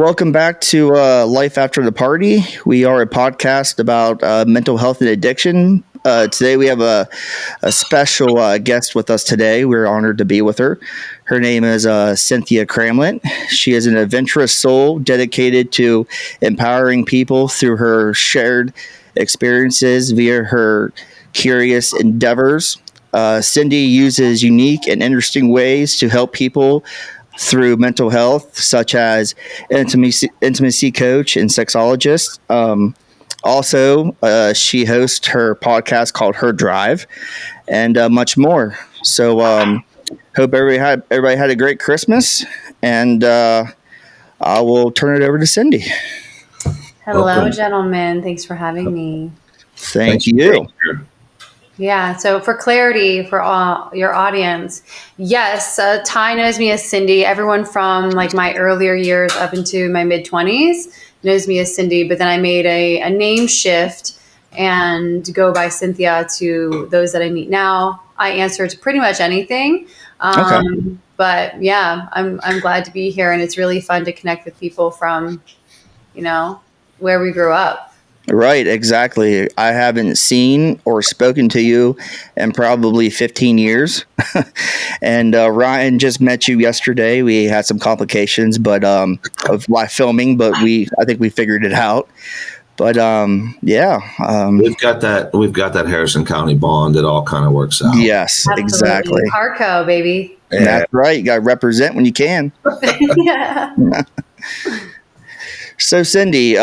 welcome back to Life After the Party. We are a podcast about mental health and addiction. Today we have a special guest with us today. We're honored to be with her. Her name is Cynthia Cramblett. She is an adventurous soul dedicated to empowering people through her shared experiences via her curious endeavors. Cindy uses unique and interesting ways to help people through mental health, such as intimacy coach and sexologist. Also, she hosts her podcast called Her Drive, and much more. So, hope everybody had a great Christmas, and I will turn it over to Cindy. Hello, Welcome. gentlemen. Thanks for having me. Thank you. Yeah, so for clarity for your audience, yes, Ty knows me as Cindy. Everyone from like my earlier years up into my mid-20s knows me as Cindy, but then I made a name shift and go by Cynthia to those that I meet now. I answer to pretty much anything. Okay. But yeah, I'm glad to be here, and it's really fun to connect with people from, where we grew up. Right, exactly. I haven't seen or spoken to you in probably 15 years. And Ryan just met you yesterday. We had some complications of live filming, but I think we figured it out. But yeah. We've got that Harrison County bond. It all kind of works out. Yes, Absolutely. exactly. Harco, baby. Yeah. That's right. You got to represent when you can. Yeah. So, Cindy,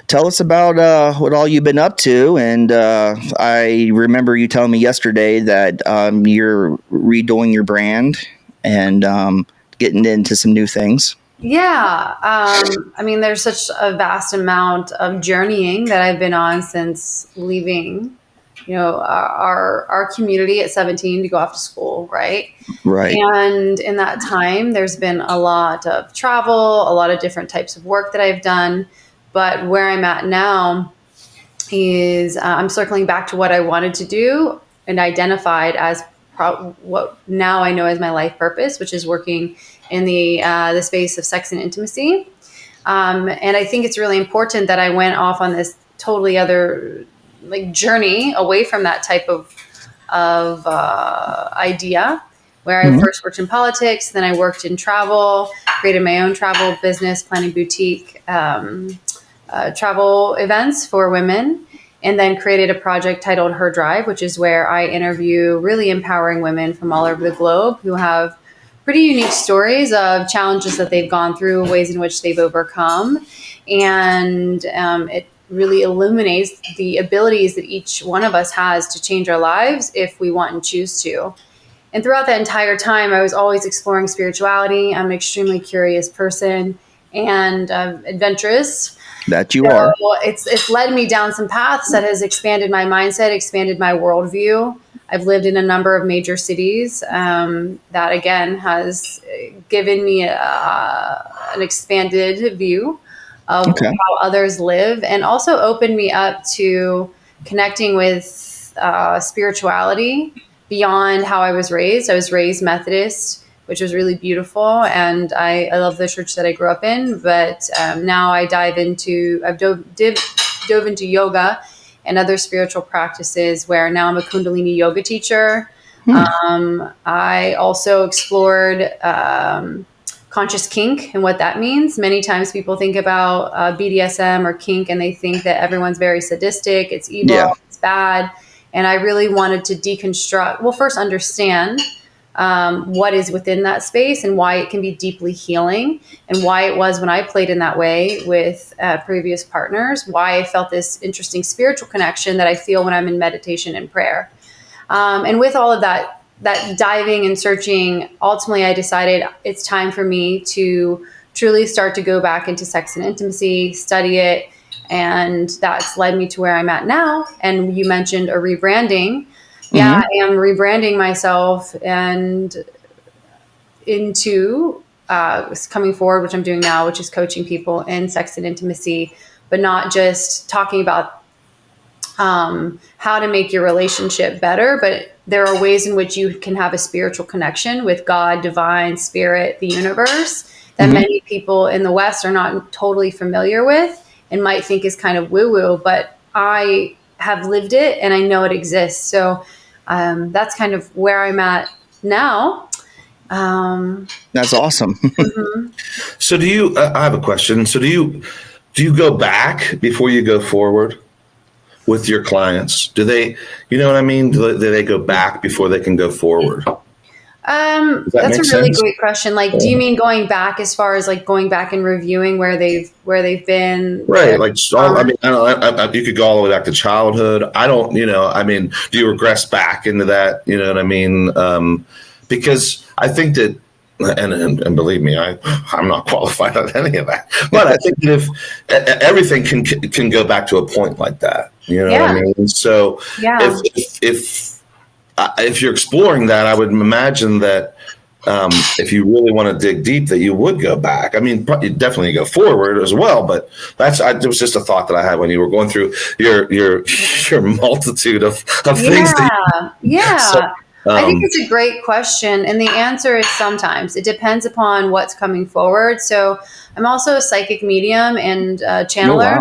tell us about what all you've been up to. And I remember you telling me yesterday that you're redoing your brand and getting into some new things. Yeah. There's such a vast amount of journeying that I've been on since leaving, our community at 17 to go off to school. Right. Right. And in that time, there's been a lot of travel, a lot of different types of work that I've done. But where I'm at now is I'm circling back to what I wanted to do and identified as what now I know as my life purpose, which is working in the space of sex and intimacy. And I think it's really important that I went off on this totally other journey away from that type of idea, where I first worked in politics, then I worked in travel, created my own travel business, planning boutique travel events for women, and then created a project titled Her Drive, which is where I interview really empowering women from all over the globe who have pretty unique stories of challenges that they've gone through, ways in which they've overcome. And it really illuminates the abilities that each one of us has to change our lives if we want and choose to. And throughout that entire time, I was always exploring spirituality. I'm an extremely curious person and adventurous. That you are. It's led me down some paths that has expanded my mindset, expanded my worldview. I've lived in a number of major cities that, again, has given me an expanded view of how others live, and also opened me up to connecting with spirituality beyond how I was raised. I was raised Methodist, which was really beautiful. And I love the church that I grew up in. But now I've dove into yoga and other spiritual practices, where now I'm a Kundalini yoga teacher. I also explored conscious kink and what that means. Many times people think about BDSM or kink, and they think that everyone's very sadistic, it's evil, it's bad. And I really wanted to deconstruct, first understand what is within that space and why it can be deeply healing, and why it was when I played in that way with previous partners, why I felt this interesting spiritual connection that I feel when I'm in meditation and prayer. And with all of that diving and searching, ultimately I decided it's time for me to truly start to go back into sex and intimacy, study it. And that's led me to where I'm at now. And you mentioned a rebranding. Yeah, I am rebranding myself and into coming forward, which I'm doing now, which is coaching people in sex and intimacy, but not just talking about how to make your relationship better, but there are ways in which you can have a spiritual connection with God, divine, spirit, the universe, that many people in the West are not totally familiar with and might think is kind of woo-woo, but I have lived it and I know it exists. So that's kind of where I'm at now. That's awesome. So do you, I have a question. So do you go back before you go forward with your clients? Do they, you know what I mean? Do they go back before they can go forward? That's a really great question. Like, do you mean going back as far as like going back and reviewing where they've been? Right. Like, I mean, you could go all the way back to childhood. I don't, I mean, do you regress back into that? You know what I mean? Because I think that, and believe me, I'm not qualified on any of that, but I think that if everything can go back to a point like that, you know what I mean? So if you're exploring that, I would imagine that if you really want to dig deep, that you would go back. I mean, you definitely go forward as well, but it was just a thought that I had when you were going through your multitude of things. So, I think it's a great question. And the answer is sometimes. It depends upon what's coming forward. So I'm also a psychic medium and channeler. Oh,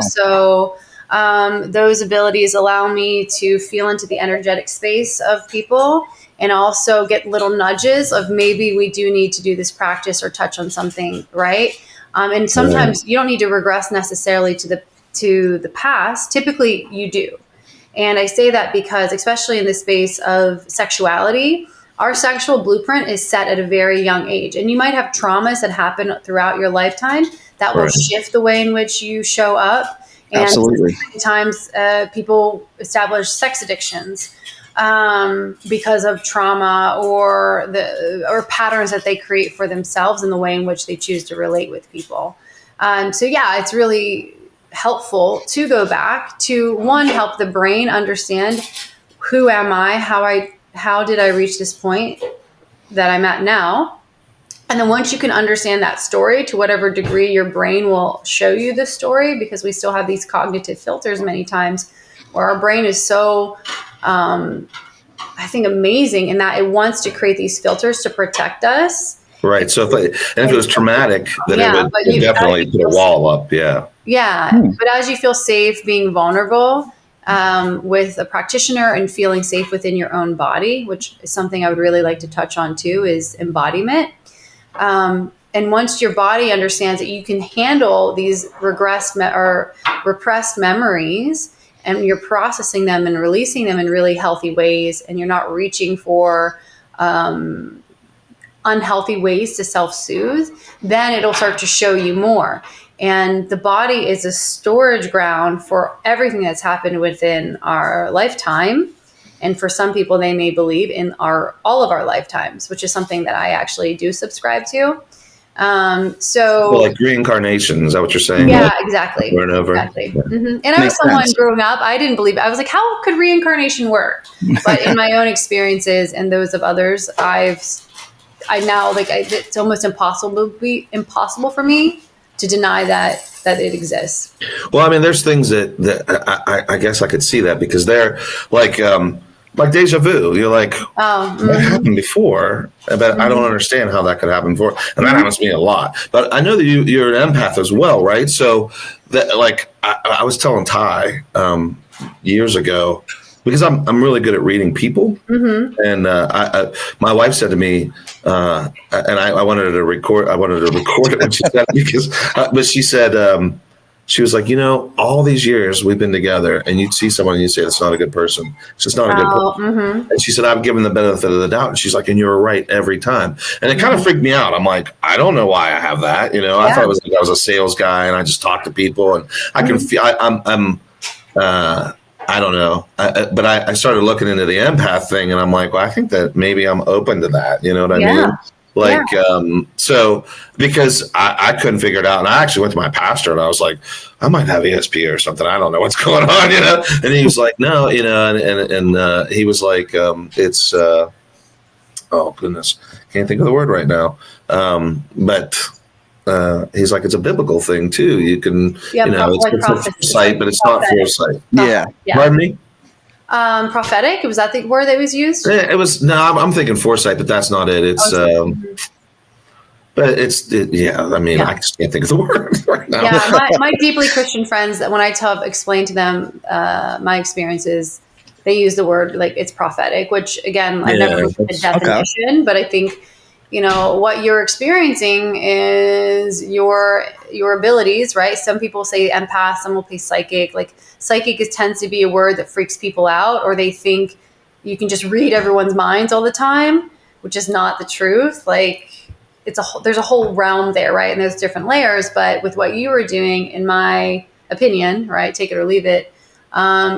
wow. So those abilities allow me to feel into the energetic space of people and also get little nudges of maybe we do need to do this practice or touch on something, right? And sometimes you don't need to regress necessarily to the past. Typically you do. And I say that because, especially in the space of sexuality, our sexual blueprint is set at a very young age. And you might have traumas that happen throughout your lifetime that will shift the way in which you show up. And absolutely. Sometimes people establish sex addictions because of trauma or patterns that they create for themselves in the way in which they choose to relate with people. So yeah, it's really helpful to go back to, one, help the brain understand who am I, how did I reach this point that I'm at now. And then once you can understand that story to whatever degree, your brain will show you the story, because we still have these cognitive filters many times where our brain is so, I think, amazing in that it wants to create these filters to protect us. Right. So if it was traumatic, then it would definitely put a wall up. Yeah. Yeah. But as you feel safe being vulnerable with a practitioner and feeling safe within your own body, which is something I would really like to touch on too, is embodiment. And once your body understands that you can handle these regressed or repressed memories, and you're processing them and releasing them in really healthy ways, and you're not reaching for unhealthy ways to self-soothe, then it'll start to show you more. And the body is a storage ground for everything that's happened within our lifetime. And for some people, they may believe in all of our lifetimes, which is something that I actually do subscribe to. So like reincarnation, is that what you're saying? Yeah, exactly. Over and over. Exactly. Yeah. Mm-hmm. And I was someone growing up, I didn't believe it. I was like, how could reincarnation work? But in my own experiences and those of others, it's almost impossible for me to deny that it exists. Well, I mean, there's things that I guess I could see that, because they're like deja vu. You're like, that happened before, but I don't understand how that could happen before. And that happens to me a lot. But I know that you're an empath as well, right? So that, like, I was telling Ty years ago, because I'm really good at reading people. Mm-hmm. And my wife said to me, and I wanted her to record. I wanted to record it when she said it, but she said, she was like, all these years we've been together, and you'd see someone and you'd say, that's not a good person. It's just not a good person. Mm-hmm. And she said, I've given the benefit of the doubt. And she's like, and you were right every time. And it kind of freaked me out. I'm like, I don't know why I have that. I thought it was like I was a sales guy and I just talk to people, and I can feel I don't know. But I started looking into the empath thing, and I'm like, well, I think that maybe I'm open to that. You know what I mean? Like, so because I couldn't figure it out. And I actually went to my pastor and I was like, I might have ESP or something. I don't know what's going on, And he was like, no, and he was like, it's, oh goodness, can't think of the word right now. But he's like, it's a biblical thing too. You can, it's foresight, but it's not foresight. Yeah. Pardon me? Prophetic. Was that the word that was used? It was. No, I'm thinking foresight, but that's not it. It's But I just can't think of the word right now. Yeah, my deeply Christian friends, that when I explain to them my experiences, they use the word like it's prophetic, which again, I've never looked at the definition, but I think, what you're experiencing is your abilities, right? Some people say empath, some will say psychic. Like psychic tends to be a word that freaks people out, or they think you can just read everyone's minds all the time, which is not the truth. Like there's a whole realm there, right? And there's different layers, but with what you were doing, in my opinion, right, take it or leave it,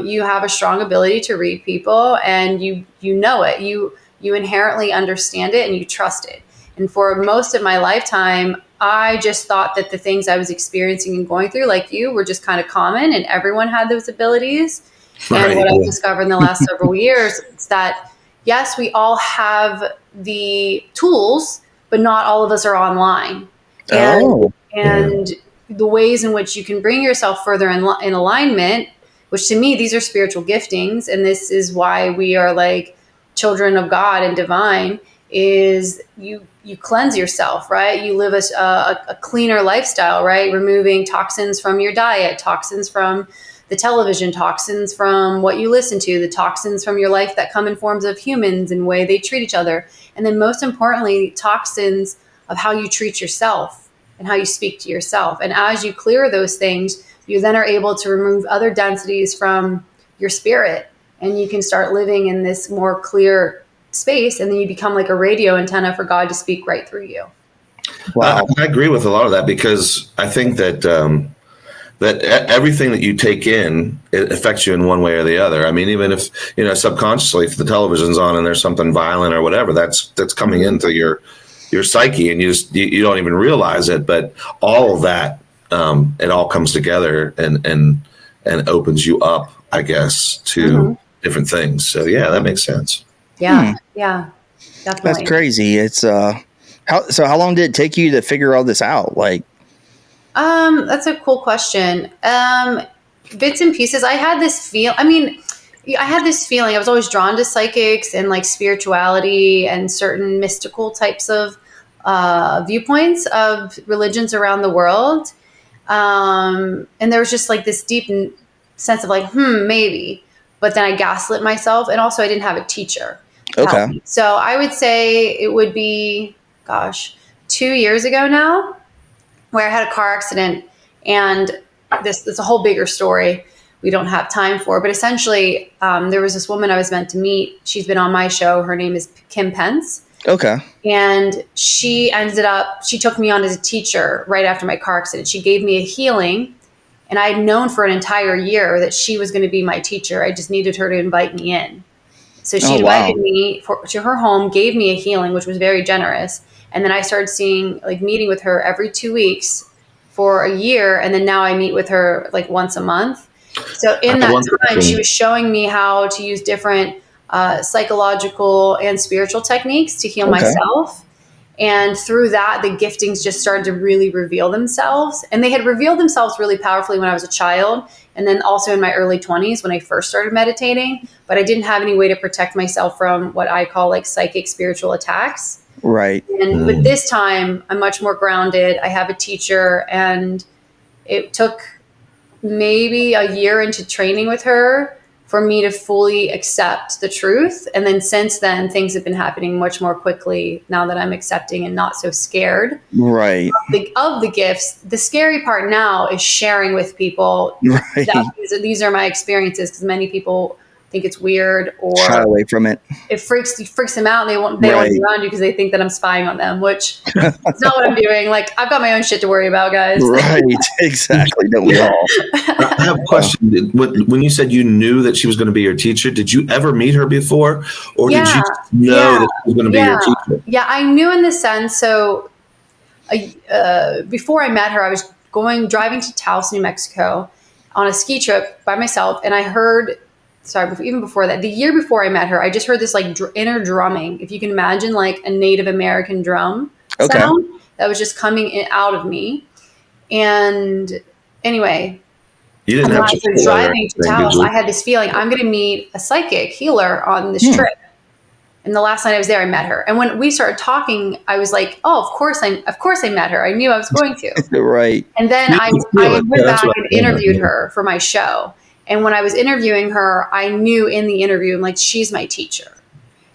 you have a strong ability to read people, and you know it. You inherently understand it and you trust it. And for most of my lifetime, I just thought that the things I was experiencing and going through, like you, were just kind of common and everyone had those abilities. And what I've discovered in the last several years is that, yes, we all have the tools, but not all of us are online. And the ways in which you can bring yourself further in alignment, which to me, these are spiritual giftings. And this is why we are like children of God and divine, is you cleanse yourself, right? You live a cleaner lifestyle, right? Removing toxins from your diet, toxins from the television, toxins from what you listen to, the toxins from your life that come in forms of humans and way they treat each other. And then most importantly, toxins of how you treat yourself and how you speak to yourself. And as you clear those things, you then are able to remove other densities from your spirit, and you can start living in this more clear space. And then you become like a radio antenna for God to speak right through you. Wow. I agree with a lot of that, because I think that that everything that you take in, it affects you in one way or the other. I mean, even if, subconsciously, if the television's on and there's something violent or whatever, that's coming into your psyche, and you don't even realize it. But all of that, it all comes together and opens you up, I guess, to different things. So yeah, that makes sense. Yeah, definitely. That's crazy. It's how long did it take you to figure all this out? Like, that's a cool question. Bits and pieces. I had this feeling. I was always drawn to psychics and like spirituality and certain mystical types of viewpoints of religions around the world. And there was just like this deep sense of like, maybe. But then I gaslit myself, and also I didn't have a teacher. Okay. So I would say it would be, 2 years ago now, where I had a car accident, and this is a whole bigger story we don't have time for. But essentially, there was this woman I was meant to meet. She's been on my show. Her name is Kim Pence. Okay. And she took me on as a teacher right after my car accident. She gave me a healing, and I had known for an entire year that she was going to be my teacher. I just needed her to invite me in. So she invited me to her home, gave me a healing, which was very generous. And then I started meeting with her every 2 weeks for a year. And then now I meet with her like once a month. So in that time, she was showing me how to use different psychological and spiritual techniques to heal myself. And through that, the giftings just started to really reveal themselves. And they had revealed themselves really powerfully when I was a child, and then also in my early 20s when I first started meditating. But I didn't have any way to protect myself from what I call like psychic spiritual attacks. Right. And but this time, I'm much more grounded. I have a teacher, and it took maybe a year into training with her for me to fully accept the truth. And then since then, things have been happening much more quickly now that I'm accepting and not so scared. Right. Of the gifts. The scary part now is sharing with people. Right. That these are my experiences, because many people think it's weird or shy away from it. It freaks them out, and they won't be around you because they think that I'm spying on them, which is not what I'm doing. Like, I've got my own shit to worry about, guys. Right, exactly. Don't we all? I have a question. When you said you knew that she was going to be your teacher, did you ever meet her before, or did you know that she was going to be your teacher? Yeah, I knew in the sense. So before I met her, I was driving to Taos, New Mexico on a ski trip by myself, and I heard. Even before that, the year before I met her, I just heard this like inner drumming. If you can imagine like a Native American drum sound that was just coming out of me. And anyway, you didn't have to driving to Taos, I had this feeling I'm going to meet a psychic healer on this trip. And the last night I was there, I met her. And when we started talking, I was like, oh, of course I met her. I knew I was going to. Right. And then I went back and interviewed her for my show. And when I was interviewing her, I knew in the interview, I'm like, she's my teacher.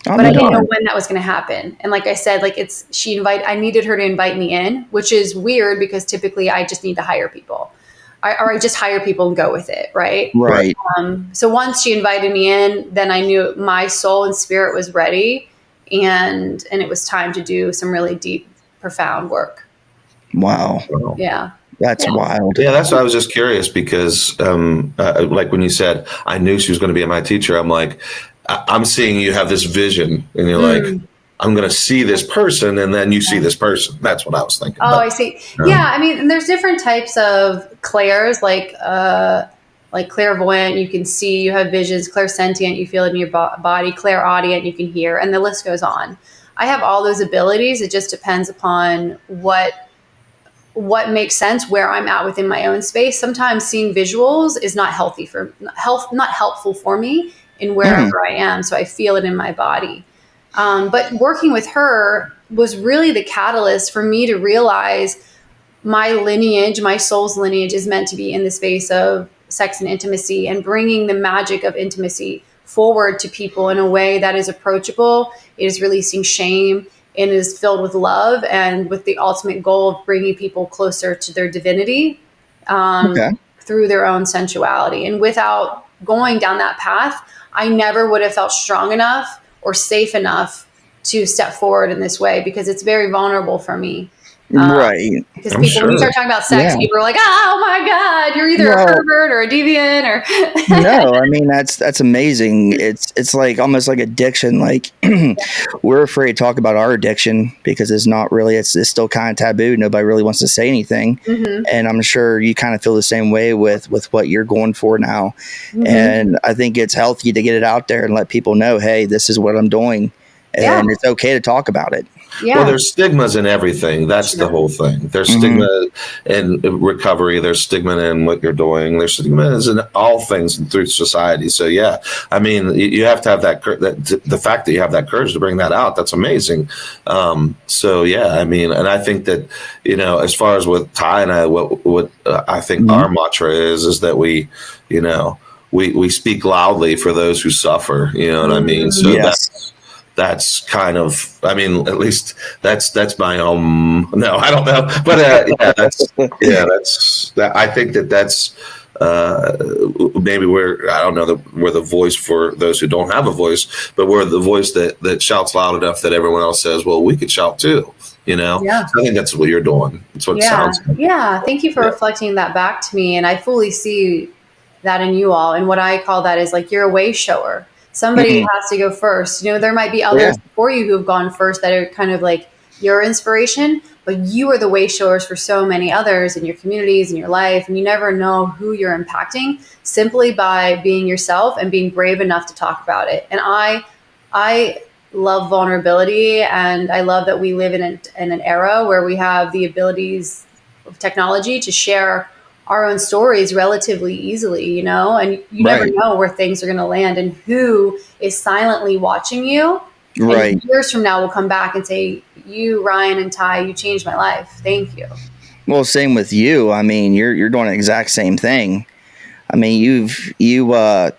But I didn't know when that was going to happen. And like I said, like I needed her to invite me in, which is weird because typically I just need to hire people. I just hire people and go with it. Right. Right. So once she invited me in, then I knew my soul and spirit was ready, and it was time to do some really deep, profound work. Wow. Yeah. That's wild. Yeah, that's why I was just curious because, like when you said, I knew she was going to be my teacher, I'm like, I'm seeing you have this vision, and you're like, I'm going to see this person, and then you see this person. That's what I was thinking. Oh, I see. Yeah, I mean, there's different types of clairs, like clairvoyant, you can see, you have visions, clairsentient, you feel it in your body, clairaudient, you can hear, and the list goes on. I have all those abilities. It just depends upon what makes sense, where I'm at within my own space. Sometimes seeing visuals is not helpful for me in wherever I am. So I feel it in my body. But working with her was really the catalyst for me to realize my lineage, my soul's lineage, is meant to be in the space of sex and intimacy, and bringing the magic of intimacy forward to people in a way that is approachable. It is releasing shame. It is filled with love, and with the ultimate goal of bringing people closer to their divinity through their own sensuality. And without going down that path, I never would have felt strong enough or safe enough to step forward in this way, because it's very vulnerable for me. Right. Because when you start talking about sex, people are like, oh my God, you're either a pervert or a deviant or. No, I mean, that's amazing. It's like almost like addiction. Like we're afraid to talk about our addiction because it's not really, it's still kind of taboo. Nobody really wants to say anything. And I'm sure you kind of feel the same way with what you're going for now. And I think it's healthy to get it out there and let people know, hey, this is what I'm doing. And it's okay to talk about it. Yeah. Well, there's stigmas in everything. That's the whole thing. There's stigma in recovery. There's stigma in what you're doing. There's stigmas in all things through society. So, yeah, I mean, you have to have the fact that you have that courage to bring that out. That's amazing. So, yeah, I mean, and I think that, as far as with Ty and I, what I think our mantra is that we speak loudly for those who suffer. You know what I mean? So that's kind of, I mean, at least that's my no, I don't know, but I think that's maybe we're the voice for those who don't have a voice, but we're the voice that shouts loud enough that everyone else says, well, we could shout too. So I think that's what you're doing. That's what it sounds like. Yeah. Thank you for reflecting that back to me. And I fully see that in you all. And what I call that is like, you're a way shower. Somebody has to go first. There might be others before you who have gone first that are kind of like your inspiration, but you are the way showers for so many others in your communities, in your life. And you never know who you're impacting simply by being yourself and being brave enough to talk about it. And I love vulnerability, and I love that we live in an era where we have the abilities of technology to share our own stories relatively easily, and you never know where things are going to land and who is silently watching you. Right. And years from now, we'll come back and say, you, Ryan and Ty, you changed my life. Thank you. Well, same with you. I mean, you're doing the exact same thing. I mean, you to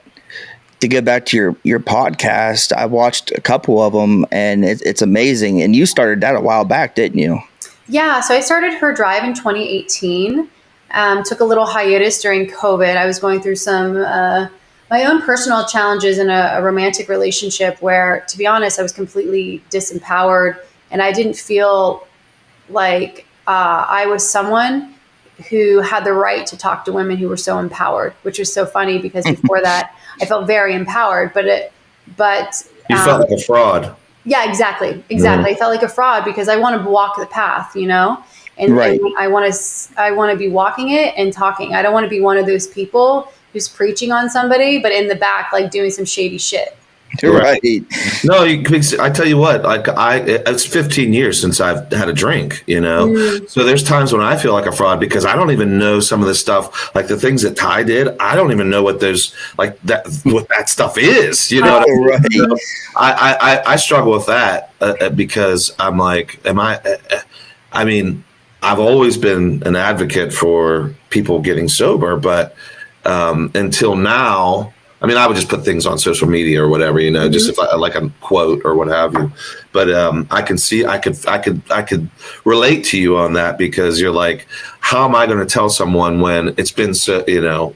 get back to your podcast, I watched a couple of them, and it's amazing. And you started that a while back, didn't you? Yeah. So I started Her Drive in 2018. Took a little hiatus during COVID. I was going through some my own personal challenges in a romantic relationship where, to be honest, I was completely disempowered, and I didn't feel like I was someone who had the right to talk to women who were so empowered, which was so funny because before that I felt very empowered, but you felt like a fraud. Yeah, exactly. I felt like a fraud because I want to walk the path, And I want to be walking it and talking. I don't want to be one of those people who's preaching on somebody, but in the back, like doing some shady shit. Right. No, I tell you what, like it's 15 years since I've had a drink, So there's times when I feel like a fraud because I don't even know some of the stuff, like the things that Ty did. I don't even know what what that stuff is, you know? Oh, right. So I struggle with that because I'm like, I mean, I've always been an advocate for people getting sober, but until now, I mean, I would just put things on social media or whatever, just if I like a quote or what have you. But I could relate to you on that because you're like, how am I going to tell someone when it's been so,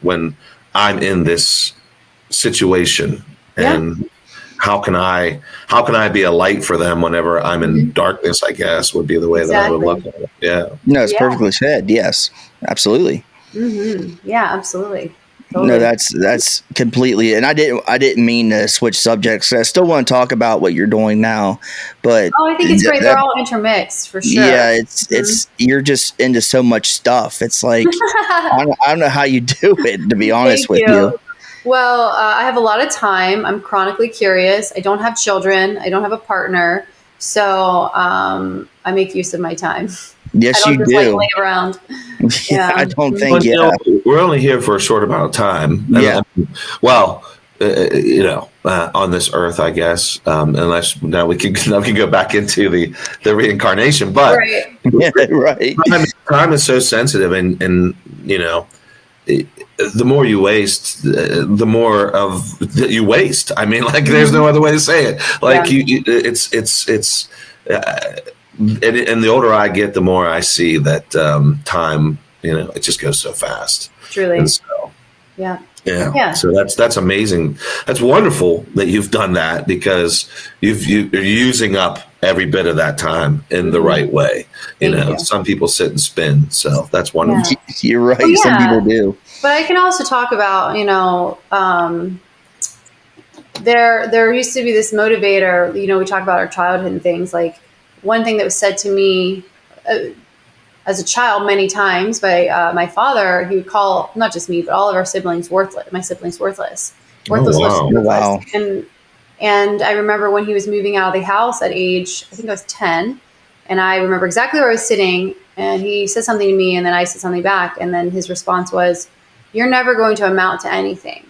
when I'm in this situation, and how can I be a light for them whenever I'm in darkness? I guess would be the way that I would look at it. Yeah. No, it's perfectly said. Yes, absolutely. Yeah, absolutely. Totally. No, that's completely, and I didn't mean to switch subjects. I still want to talk about what you're doing now, but I think it's great. They're all intermixed for sure. Yeah, it's you're just into so much stuff. It's like I don't know how you do it, to be honest with you. Well, I have a lot of time. I'm chronically curious. I don't have children. I don't have a partner, so I make use of my time. Yes, you do. Lay around. Yeah, I don't think. We're only here for a short amount of time. Yeah. Well, on this earth, I guess, unless now we can go back into the reincarnation. But right. Time is so sensitive, and the more you waste, the more of that you waste. I mean, like, there's no other way to say it. Like, it's. And the older I get, the more I see that time, it just goes so fast. Truly. And so, yeah. So that's amazing. That's wonderful that you've done that because you're using up every bit of that time in the right way. Some people sit and spin. So that's wonderful. Yeah. You're right. Well, some people do. But I can also talk about, there used to be this motivator, we talk about our childhood and things. Like, one thing that was said to me as a child many times by my father, he would call not just me, but all of our siblings worthless. My siblings worthless. Wow. And I remember when he was moving out of the house at age, I think I was 10, and I remember exactly where I was sitting, and he said something to me, and then I said something back, and then his response was, "You're never going to amount to anything."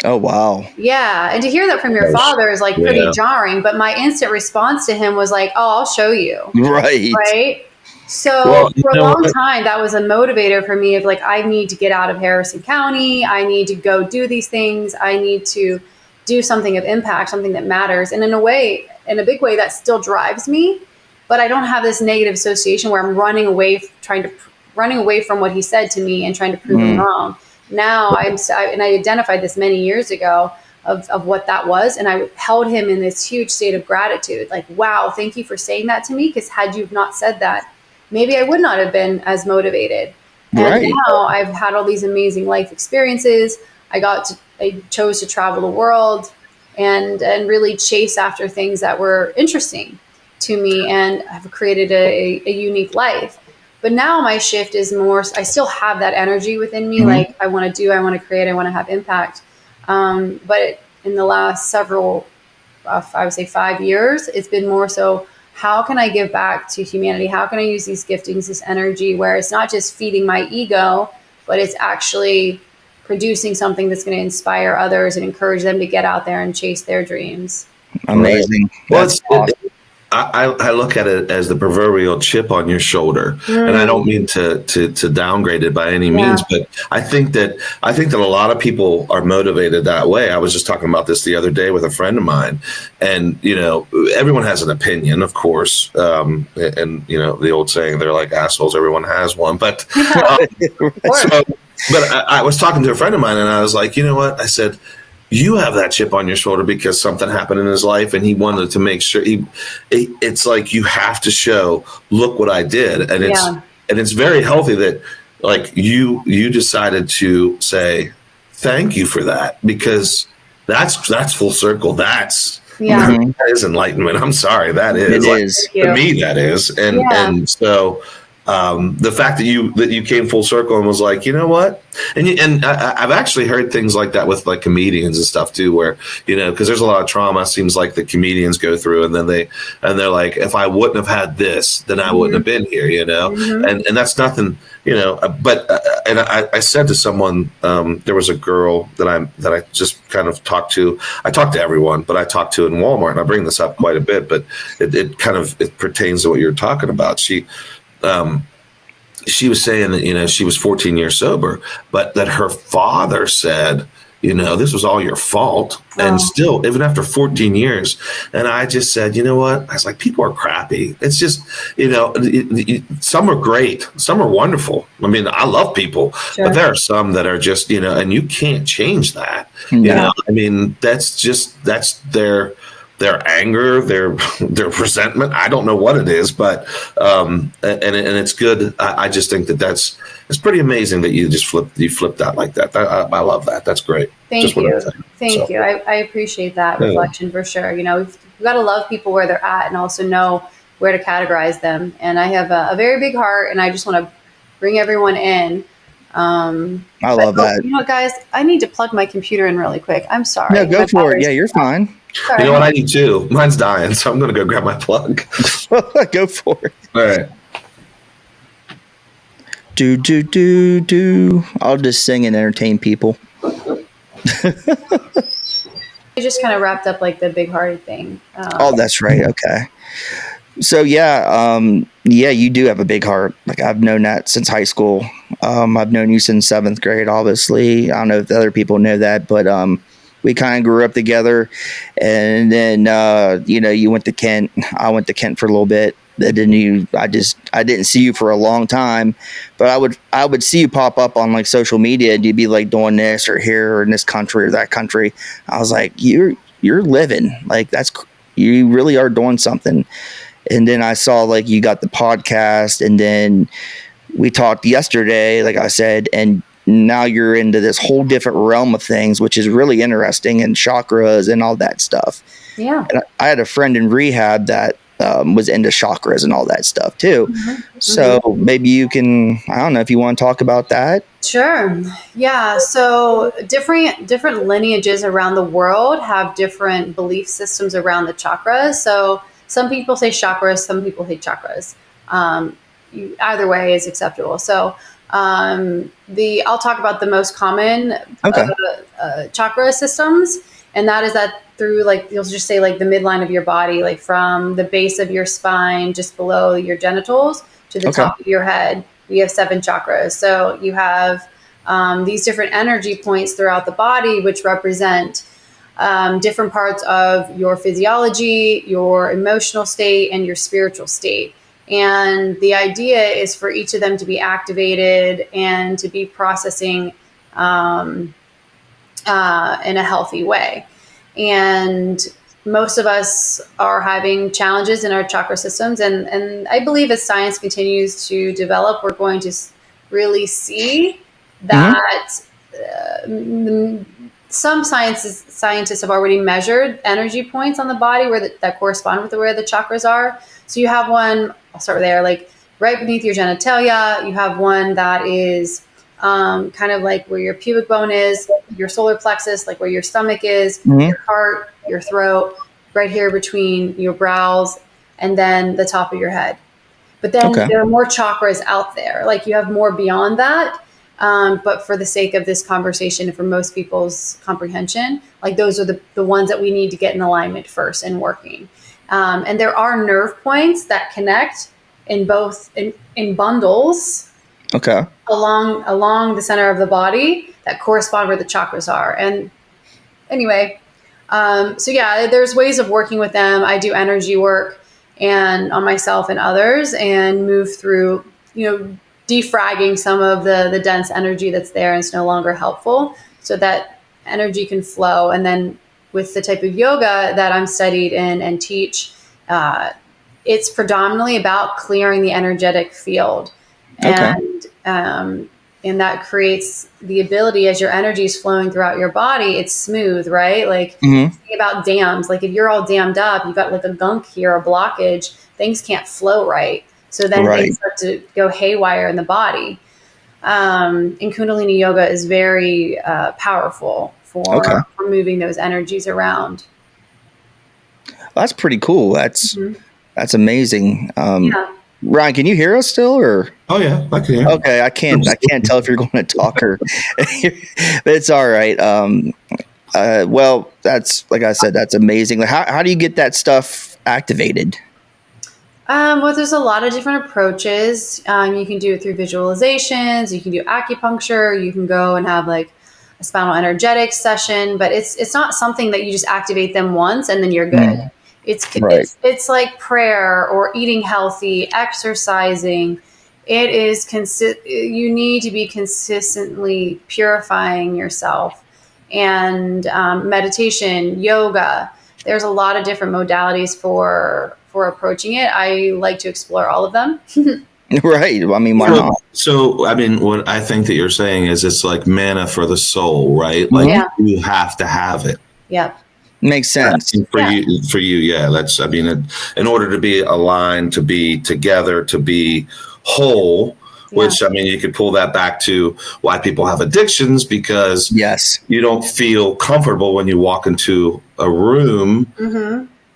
Oh, wow. Yeah. And to hear that from your father is like pretty jarring. But my instant response to him was like, "Oh, I'll show you." Right. Right. So for a long time, that was a motivator for me of like, I need to get out of Harrison County. I need to go do these things. I need to do something of impact, something that matters. And in a big way, that still drives me. But I don't have this negative association where I'm running away from what he said to me and trying to prove him wrong. Now and I identified this many years ago of what that was. And I held him in this huge state of gratitude. Like, wow, thank you for saying that to me. Because had you not said that, maybe I would not have been as motivated. And now I've had all these amazing life experiences. I chose to travel the world and really chase after things that were interesting to me and have created a unique life. But now my shift is more, I still have that energy within me. Like, I want to create, I want to have impact. But in the last several, I would say 5 years, it's been more so, how can I give back to humanity? How can I use these giftings, this energy, where it's not just feeding my ego, but it's actually producing something that's going to inspire others and encourage them to get out there and chase their dreams. Amazing. Well, that's awesome. I look at it as the proverbial chip on your shoulder, and I don't mean to downgrade it by any means, but I think that a lot of people are motivated that way. I was just talking about this the other day with a friend of mine, and everyone has an opinion, of course, and the old saying, they're like assholes, everyone has one, but I was talking to a friend of mine, and I was like, you know what? I said, you have that chip on your shoulder because something happened in his life and he wanted to make sure it's like, you have to show, look what I did. And it's very healthy that, like, you decided to say, thank you for that, because that's full circle. That is enlightenment. I'm sorry. That is, it is. To me, that is. And so, the fact that you came full circle and was like, you know what? And I've actually heard things like that with like comedians and stuff too, where, because there's a lot of trauma, it seems like the comedians go through, and then they're like, if I wouldn't have had this, then I wouldn't have been here, and that's nothing, but and I said to someone, there was a girl that I just kind of talked to. I talked to everyone, but I talked to in Walmart, and I bring this up quite a bit, but it pertains to what you're talking about. She was saying that, she was 14 years sober, but that her father said, this was all your fault. Oh. And still, even after 14 years. And I just said, you know what? I was like, people are crappy. It's just, some are great. Some are wonderful. I mean, I love people, sure. But there are some that are just, and you can't change that. Yeah. I mean, that's their anger, their resentment. I don't know what it is, but and it's good. I just think it's pretty amazing that you just flipped that like that. I love that. That's great. Thank you. I appreciate that reflection for sure. We've got to love people where they're at and also know where to categorize them. And I have a very big heart, and I just want to bring everyone in. I love that. You know what, guys? I need to plug my computer in really quick. I'm sorry. No, go for it. Yeah, you're fine. Sorry. You know what? I need too. Mine's dying, so I'm going to go grab my plug. Go for it. All right. Do. I'll just sing and entertain people. You just kind of wrapped up like the big hearted thing. That's right. Okay. So you do have a big heart. Like, I've known that since high school. I've known you since 7th grade, obviously. I don't know if the other people know that, but we kind of grew up together. And then you went to Kent. I went to Kent for a little bit. I didn't see you for a long time, but I would see you pop up on like social media, and you'd be like doing this or here or in this country or that country. I was like, you're living, like, you really are doing something. And then I saw like you got the podcast, and then we talked yesterday, like I said, and now you're into this whole different realm of things, which is really interesting, and chakras and all that stuff. Yeah. And I had a friend in rehab that was into chakras and all that stuff too. Mm-hmm. So maybe you can, I don't know if you want to talk about that. Sure. Yeah. So different lineages around the world have different belief systems around the chakras. So some people say chakras, some people say chakras. Either way is acceptable. So I'll talk about the most common chakra systems, and that is that through, like, you'll just say like the midline of your body, like from the base of your spine, just below your genitals, to the top of your head. We have 7 chakras. So you have these different energy points throughout the body, which represent different parts of your physiology, your emotional state, and your spiritual state. And the idea is for each of them to be activated and to be processing in a healthy way. And most of us are having challenges in our chakra systems. And I believe as science continues to develop, we're going to really see that some scientists have already measured energy points on the body that correspond with where the chakras are. So you have one, I'll start there, like right beneath your genitalia. You have one that is kind of like where your pubic bone is, your solar plexus, like where your stomach is, your heart, your throat, right here between your brows, and then the top of your head. But then there are more chakras out there. Like, you have more beyond that. But for the sake of this conversation and for most people's comprehension, like, those are the ones that we need to get in alignment first and working. And there are nerve points that connect in bundles. Along the center of the body that correspond where the chakras are. And anyway, there's ways of working with them. I do energy work and on myself and others, and move through, defragging some of the dense energy that's there and it's no longer helpful, so that energy can flow. And then with the type of yoga that I'm studied in and teach, it's predominantly about clearing the energetic field. And that creates the ability, as your energy is flowing throughout your body, it's smooth, right? Like, think about dams. Like, if you're all dammed up, you've got like a gunk here, a blockage, things can't flow right. So then things start to go haywire in the body. And Kundalini yoga is very powerful for moving those energies around. That's pretty cool. That's amazing. Ryan, can you hear us still, or? Oh yeah, I can hear. Okay, I can't tell if you're going to talk or, but it's all right. Well, that's, like I said, that's amazing. How do you get that stuff activated? Well, there's a lot of different approaches. You can do it through visualizations. You can do acupuncture. You can go and have like a spinal energetics session, but it's not something that you just activate them once and then you're good. It's like prayer or eating healthy, exercising. It is you need to be consistently purifying yourself, and meditation, yoga. There's a lot of different modalities for approaching it. I like to explore all of them. Right. I mean, why not? So, I mean, what I think that you're saying is it's like manna for the soul, right? Like you have to have it. Yep. Makes sense. For you, yeah. That's, I mean, in order to be aligned, to be together, to be whole, which, I mean, you could pull that back to why people have addictions, because you don't feel comfortable when you walk into a room.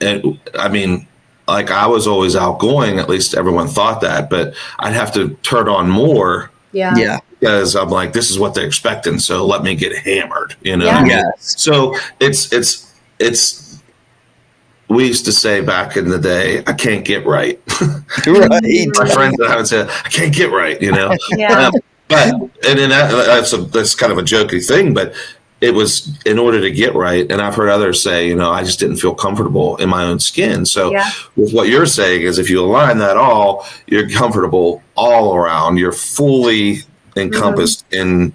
And I mean, like, I was always outgoing, at least everyone thought that, but I'd have to turn on more. Yeah. Because I'm like, this is what they're expecting, so let me get hammered, you know? Yeah. So it's we used to say back in the day, I can't get right. Right. My friends and I would say, I can't get right, you know? But, and then that's kind of a jokey thing, but it was in order to get right. And I've heard others say, you know, I just didn't feel comfortable in my own skin. So with what you're saying is, if you align that all, you're comfortable all around. You're fully encompassed in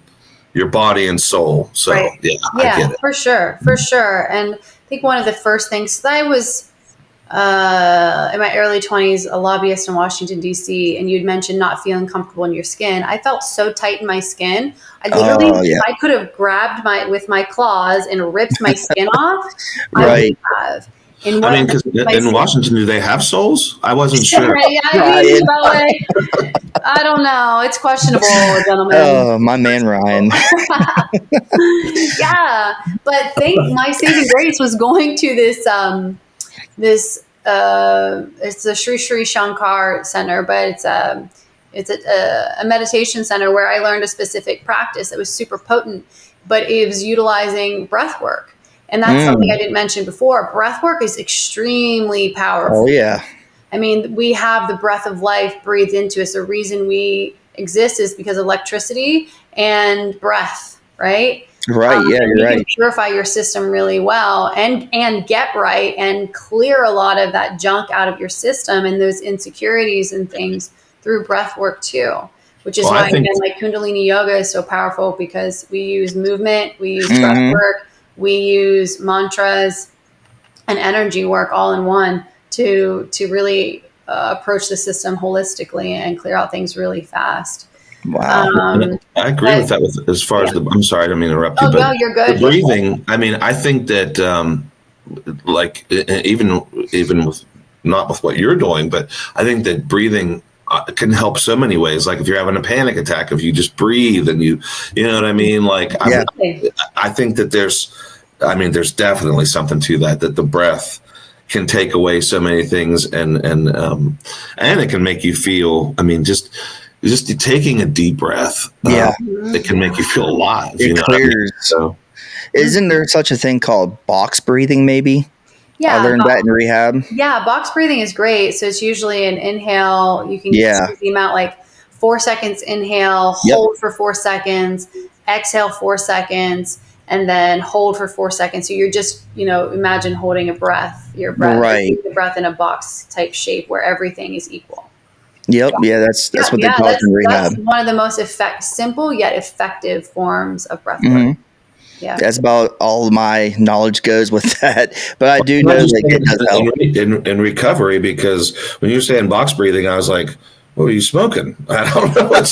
your body and soul. So I get it. For sure. And I think one of the first things, I was in my early 20s, a lobbyist in Washington, D.C., and you'd mentioned not feeling comfortable in your skin. I felt so tight in my skin. I literally, I could have grabbed with my claws and ripped my skin off. I would have. I mean, because in Washington, do they have souls? I wasn't sure. I don't know. It's questionable, gentlemen. Oh, my man, Ryan. But my saving grace was going to this it's the Sri Sri Shankar Center, but it's a meditation center where I learned a specific practice that was super potent, but it was utilizing breath work. And that's something I didn't mention before. Breath work is extremely powerful. Oh, yeah. I mean, we have the breath of life breathed into us. The reason we exist is because of electricity and breath, right? Right. You're right. You can purify your system really well and get right and clear a lot of that junk out of your system and those insecurities and things through breath work too, which is why, again, like Kundalini yoga is so powerful, because we use movement, we use breath work, we use mantras and energy work all in one to really approach the system holistically and clear out things really fast. Wow. I agree with that as far as I'm sorry, I don't mean to interrupt you, but no, you're good. The breathing, I mean, I think that like even with not with what you're doing, but I think that breathing can help so many ways. Like if you're having a panic attack, if you just breathe and you know what I mean? Like, I think that there's definitely something to that the breath can take away so many things, and it can make you feel, I mean, just taking a deep breath, it can make you feel alive. It clears. I mean? So, isn't there such a thing called box breathing? Maybe. Yeah, I learned that in rehab. Yeah, box breathing is great. So it's usually an inhale. You can use the amount like 4 seconds inhale, hold for 4 seconds, exhale 4 seconds, and then hold for 4 seconds. So you're just, imagine holding your breath, right? The breath in a box type shape where everything is equal. Yep. Yeah, that's what they call it in rehab. That's one of the most simple yet effective forms of breath work. Yeah, that's about all my knowledge goes with that. But I do know that it does help in recovery, because when you were saying box breathing, I was like, what were you smoking? I don't know what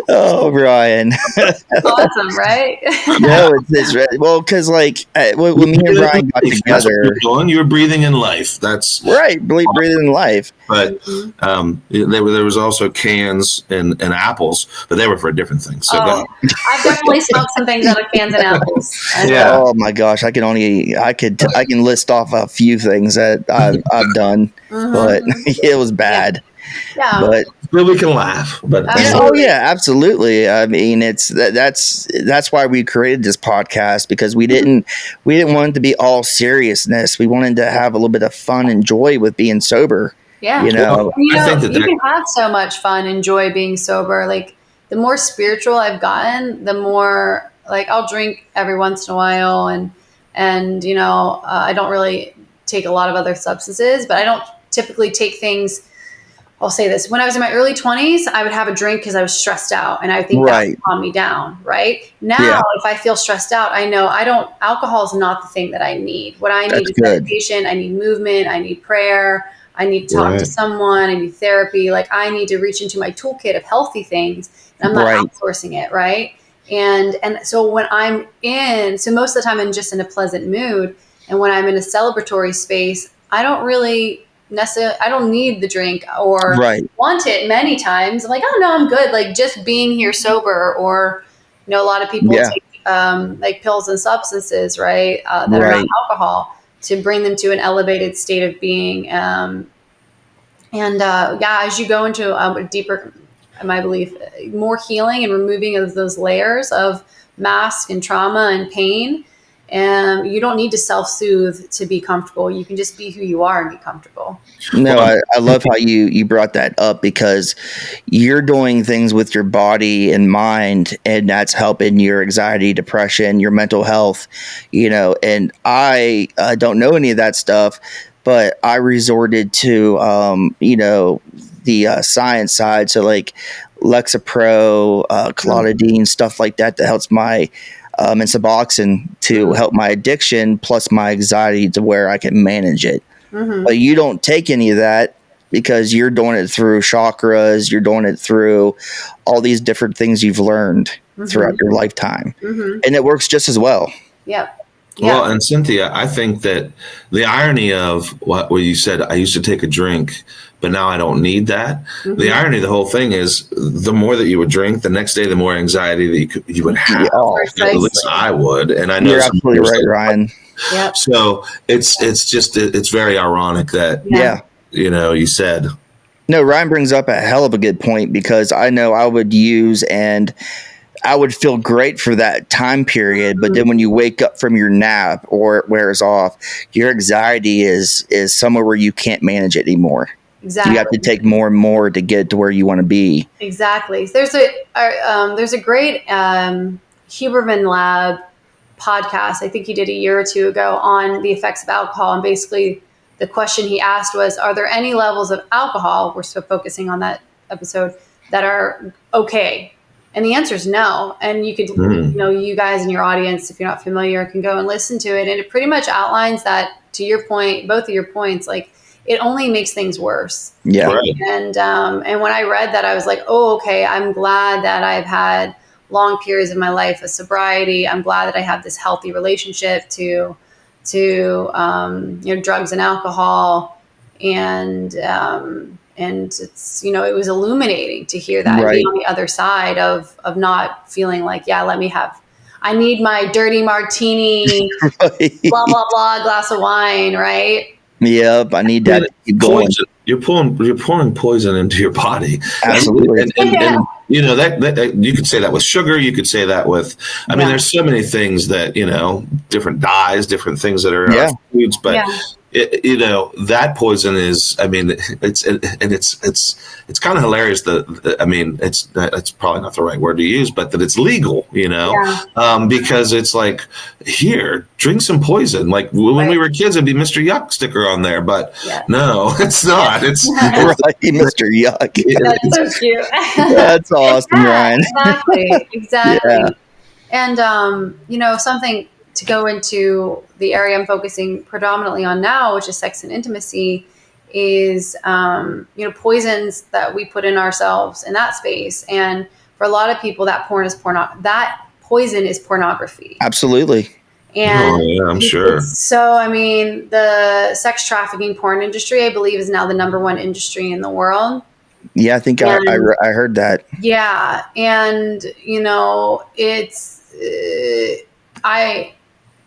Oh, Brian. Awesome, right? No, it's well, because like when me and Brian got That's what together, you're doing. You're breathing in life. That's right, breathing in life. But there was also cans and apples, but they were for a different thing. So go ahead. I've definitely smoked some things out of cans and apples. Yeah. Oh my gosh, I can list off a few things that I've done, but it was bad. Yeah. But we can laugh. But oh yeah, absolutely. I mean, that's why we created this podcast, because we didn't want it to be all seriousness. We wanted to have a little bit of fun and joy with being sober. Yeah. You know, you can have so much fun and joy being sober. Like, the more spiritual I've gotten, the more, like, I'll drink every once in a while, and I don't really take a lot of other substances, but I don't typically take things. I'll say this: when I was in my early 20s, I would have a drink because I was stressed out, and I think that would calm me down. Right now, if I feel stressed out, I know alcohol is not the thing that I need. What I need is meditation. I need movement. I need prayer. I need to talk to someone. I need therapy. Like, I need to reach into my toolkit of healthy things, and I'm not outsourcing it. Right. And so when so most of the time I'm just in a pleasant mood. And when I'm in a celebratory space, I don't really necessarily, I don't need the drink or want it many times. I'm like, oh no, I'm good. Like, just being here sober, or, a lot of people take like pills and substances, right. That are not alcohol, to bring them to an elevated state of being. As you go into a deeper, my belief, more healing and removing of those layers of mask and trauma and pain, you don't need to self-soothe to be comfortable. You can just be who you are and be comfortable. No, I love how you brought that up, because you're doing things with your body and mind, and that's helping your anxiety, depression, your mental health, and I don't know any of that stuff, but I resorted to, the science side. So like Lexapro, clonidine, stuff like that helps my and Suboxone to help my addiction, plus my anxiety, to where I can manage it. But you don't take any of that, because you're doing it through chakras. You're doing it through all these different things you've learned throughout your lifetime. And it works just as well. Yep. Well, and Cynthia, I think that the irony of what you said, I used to take a drink, but now I don't need that. The irony of the whole thing is, the more that you would drink, the next day, the more anxiety that you would have. At least I would. And I know you're absolutely right, Ryan. Yep. So it's very ironic that, you said. No, Ryan brings up a hell of a good point, because I know I would use, and I would feel great for that time period, but then when you wake up from your nap or it wears off, your anxiety is somewhere where you can't manage it anymore. Exactly. You have to take more and more to get to where you want to be. Exactly. There's a great Huberman Lab podcast, I think he did a year or two ago, on the effects of alcohol. And basically the question he asked was, are there any levels of alcohol, we're still focusing on that episode, that are okay? And the answer is no. And you could, you guys in your audience, if you're not familiar, can go and listen to it. And it pretty much outlines that, to your point, both of your points, like, it only makes things worse. Yeah. Right. And when I read that, I was like, oh, okay, I'm glad that I've had long periods of my life of sobriety. I'm glad that I have this healthy relationship to drugs and alcohol. And it's, it was illuminating to hear that, and be on the other side of not feeling like, I need my dirty martini, blah, blah, blah, glass of wine. Right. Yep. I need that to keep going. You're pouring poison into your body. Absolutely. And that you could say that with sugar. You could say that with, I mean, there's so many things that, different dyes, different things that are in our foods, but that poison is, I mean, it's kind of hilarious it's probably not the right word to use, but that it's legal, because it's like, here, drink some poison. Like when we were kids, it'd be Mr. Yuck sticker on there, but no, it's not. It's right, Mr. Yuck. That's so cute. That's awesome, Ryan. Exactly. Yeah. And, something to go into the area I'm focusing predominantly on now, which is sex and intimacy, poisons that we put in ourselves in that space. And for a lot of people, that poison is pornography. Absolutely. And I'm sure. So, I mean, the sex trafficking porn industry, I believe, is now the number one industry in the world. Yeah, I think I heard that. Yeah. And, I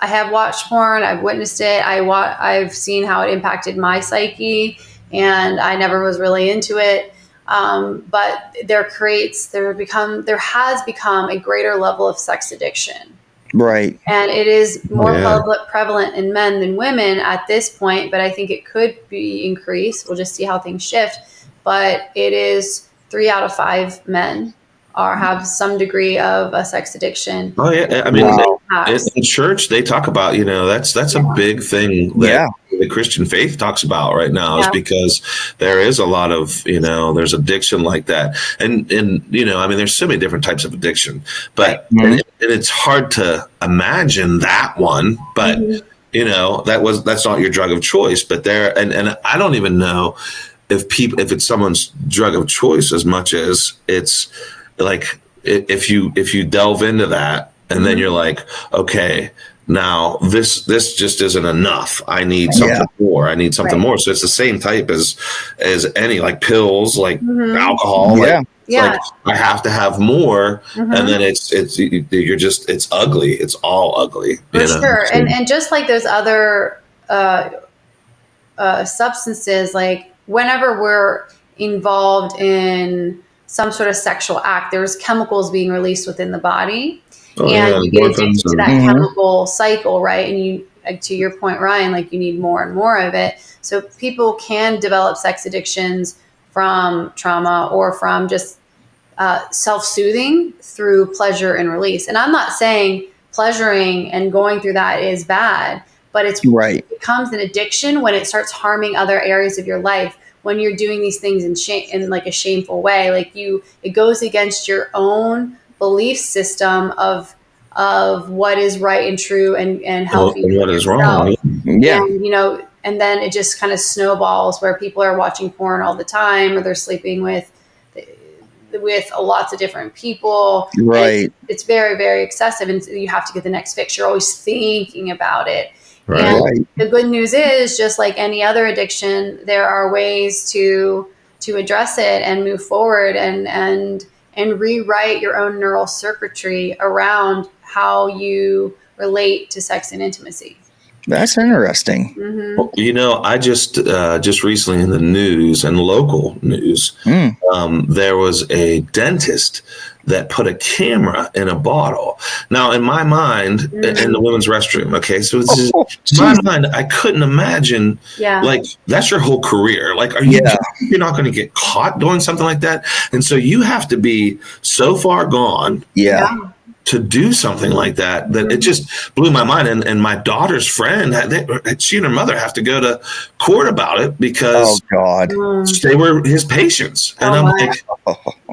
have watched porn. I've witnessed it. I've seen how it impacted my psyche, and I never was really into it. But there has become a greater level of sex addiction. Right. And it is more prevalent in men than women at this point, but I think it could be increased. We'll just see how things shift. But it is 3 out of 5 men have some degree of a sex addiction. Oh yeah, I mean, in church they talk about, that's a big thing that the Christian faith talks about right now, is because there is a lot of, there's addiction like that, and I mean, there's so many different types of addiction, but and it's hard to imagine that one, but that's not your drug of choice, but and I don't even know if it's someone's drug of choice as much as it's like if you delve into that and then you're like, okay, now this just isn't enough. I need something more. I need something more. So it's the same type as any, like pills, like alcohol. Like I have to have more, and then it's ugly. It's all ugly. For sure. And just like those other substances, like whenever we're involved in some sort of sexual act, there's chemicals being released within the body, and you get addicted to that chemical cycle, right? And you, to your point, Ryan, like you need more and more of it. So people can develop sex addictions from trauma or from just self-soothing through pleasure and release. And I'm not saying pleasuring and going through that is bad, but it becomes an addiction when it starts harming other areas of your life. When you're doing these things in like a shameful way, like it goes against your own belief system of what is right and true and healthy. And what is wrong. Yeah. And, and then it just kind of snowballs where people are watching porn all the time, or they're sleeping with lots of different people. Right. It's very, very excessive. And you have to get the next fix. You're always thinking about it. Right. And the good news is, just like any other addiction, there are ways to address it and move forward and rewrite your own neural circuitry around how you relate to sex and intimacy. That's interesting. Mm-hmm. Well, I just recently in the news and local news, there was a dentist that put a camera in a bottle. Now, in my mind, in the women's restroom, okay, so it's in my mind, I couldn't imagine, like, that's your whole career. Like, you're not going to get caught doing something like that. And so you have to be so far gone. To do something like that it just blew my mind. And my daughter's friend, she and her mother have to go to court about it because they were his patients. And I'm like,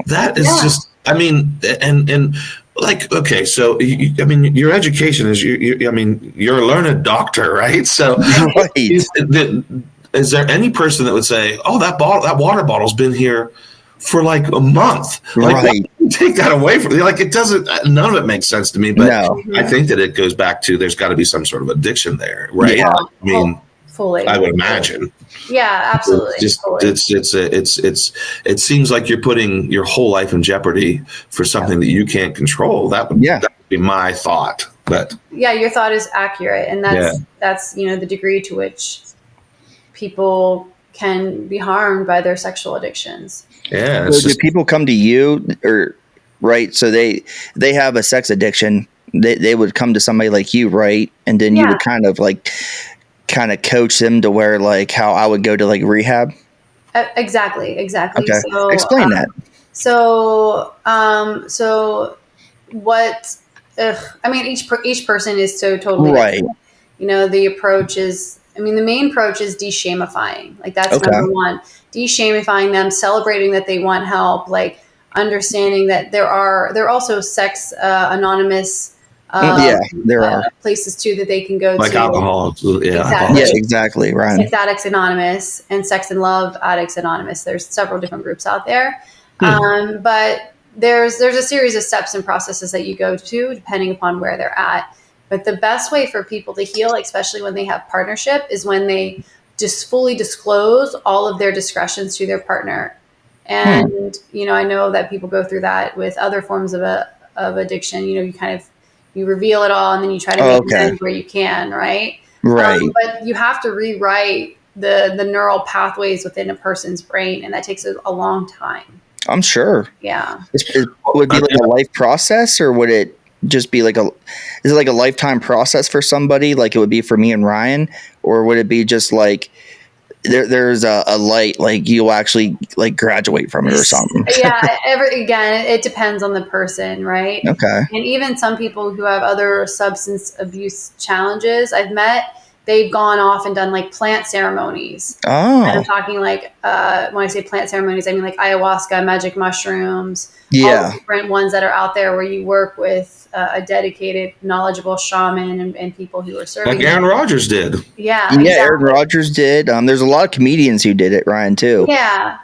that is just, I mean, and like, okay, so I mean, your education is you're a learned doctor, right? So is there any person that would say, oh, that water bottle's been here for like a month? Like, take that away from me. Like, it doesn't, none of it makes sense to me, but I think that it goes back to, there's got to be some sort of addiction there, right? Yeah. I mean, fully. I would imagine. Yeah, absolutely. It seems like you're putting your whole life in jeopardy for something that you can't control. That would be my thought. But your thought is accurate, and that's the degree to which people can be harmed by their sexual addictions. Yeah. So do people come to you, or right? So they have a sex addiction. They would come to somebody like you, right? And then you would kind of coach them to where, like, how I would go to like rehab. Exactly. Okay. So, explain that. So what? I mean, each person is so totally right. Different. The approach is. I mean, the main approach is de-shamifying. Like, that's number one. De-shamifying them, celebrating that they want help, like understanding that there are also sex anonymous Yeah, there are places too that they can go like to. alcohol. Yeah. Exactly. Yeah, exactly. Right. Sex Addicts Anonymous and Sex and Love Addicts Anonymous. There's several different groups out there. But there's a series of steps and processes that you go to depending upon where they're at. But the best way for people to heal, especially when they have partnership, is when they just fully disclose all of their discretions to their partner. And, I know that people go through that with other forms of addiction. You reveal it all and then you try to make amends where you can, right? Right. But you have to rewrite the neural pathways within a person's brain, and that takes a long time. I'm sure. Yeah. Would it be like a life process, or would it just be is it like a lifetime process for somebody like it would be for me and Ryan, or would it be just like there's a light, like you'll actually like graduate from it or something? Yeah. Again, it depends on the person, right? Okay. And even some people who have other substance abuse challenges I've met, they've gone off and done like plant ceremonies. Oh. And I'm talking like, when I say plant ceremonies, I mean like ayahuasca, magic mushrooms, Yeah. all the different ones that are out there where you work with a dedicated, knowledgeable shaman and people who are serving. Like Aaron Rodgers did. Yeah. Yeah, Exactly. Aaron Rodgers did. There's a lot of comedians who did it, Ryan, too. Yeah.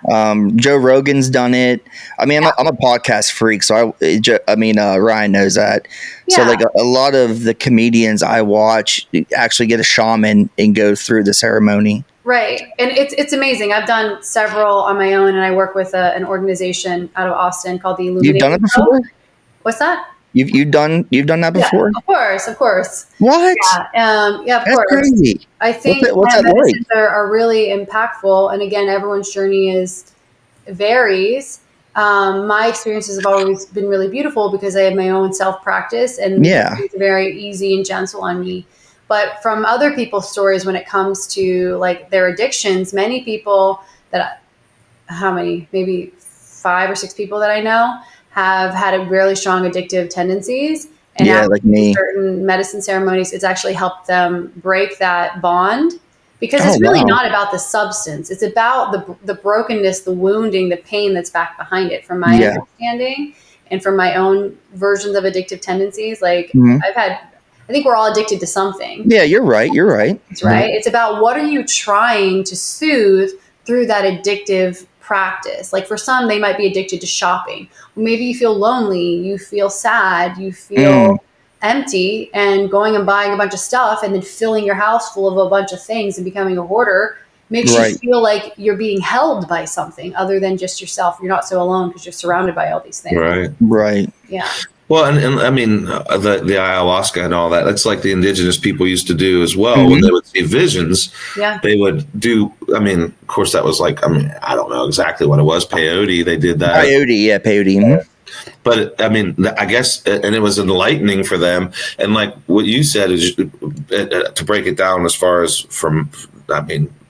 Joe Rogan's done it. I mean, I'm a podcast freak, so Ryan knows that. Yeah. So like a lot of the comedians I watch actually get a shaman and go through the ceremony. Right. And it's amazing. I've done several on my own, and I work with an organization out of Austin called the Illumination. You've done it before? What's that? You've done that before? Yeah, of course. What? Yeah, of That's course. crazy. I think what's that medicines are really impactful. And again, everyone's journey varies. My experiences have always been really beautiful because I have my own self-practice, and it's very easy and gentle on me. But from other people's stories, when it comes to like their addictions, many people maybe 5 or 6 people that I know have had a really strong addictive tendencies. And like me. Certain medicine ceremonies, it's actually helped them break that bond, because it's really not about the substance. It's about the brokenness, the wounding, the pain that's back behind it, from my understanding and from my own versions of addictive tendencies. Like I think we're all addicted to something. Yeah, you're right. That's right. It's about what are you trying to soothe through that addictive practice. Like for some, they might be addicted to shopping. Maybe you feel lonely, you feel sad, you feel empty, and going and buying a bunch of stuff and then filling your house full of a bunch of things and becoming a hoarder makes you feel like you're being held by something other than just yourself. You're not so alone because you're surrounded by all these things. Right. Yeah. Well, and I mean, the ayahuasca and all that, that's like the indigenous people used to do as well. When they would see visions, they would do, I mean, of course, that was like, I don't know exactly what it was. Peyote, they did that. Peyote. But I mean, I guess, and it was enlightening for them. And like what you said is, to break it down as far as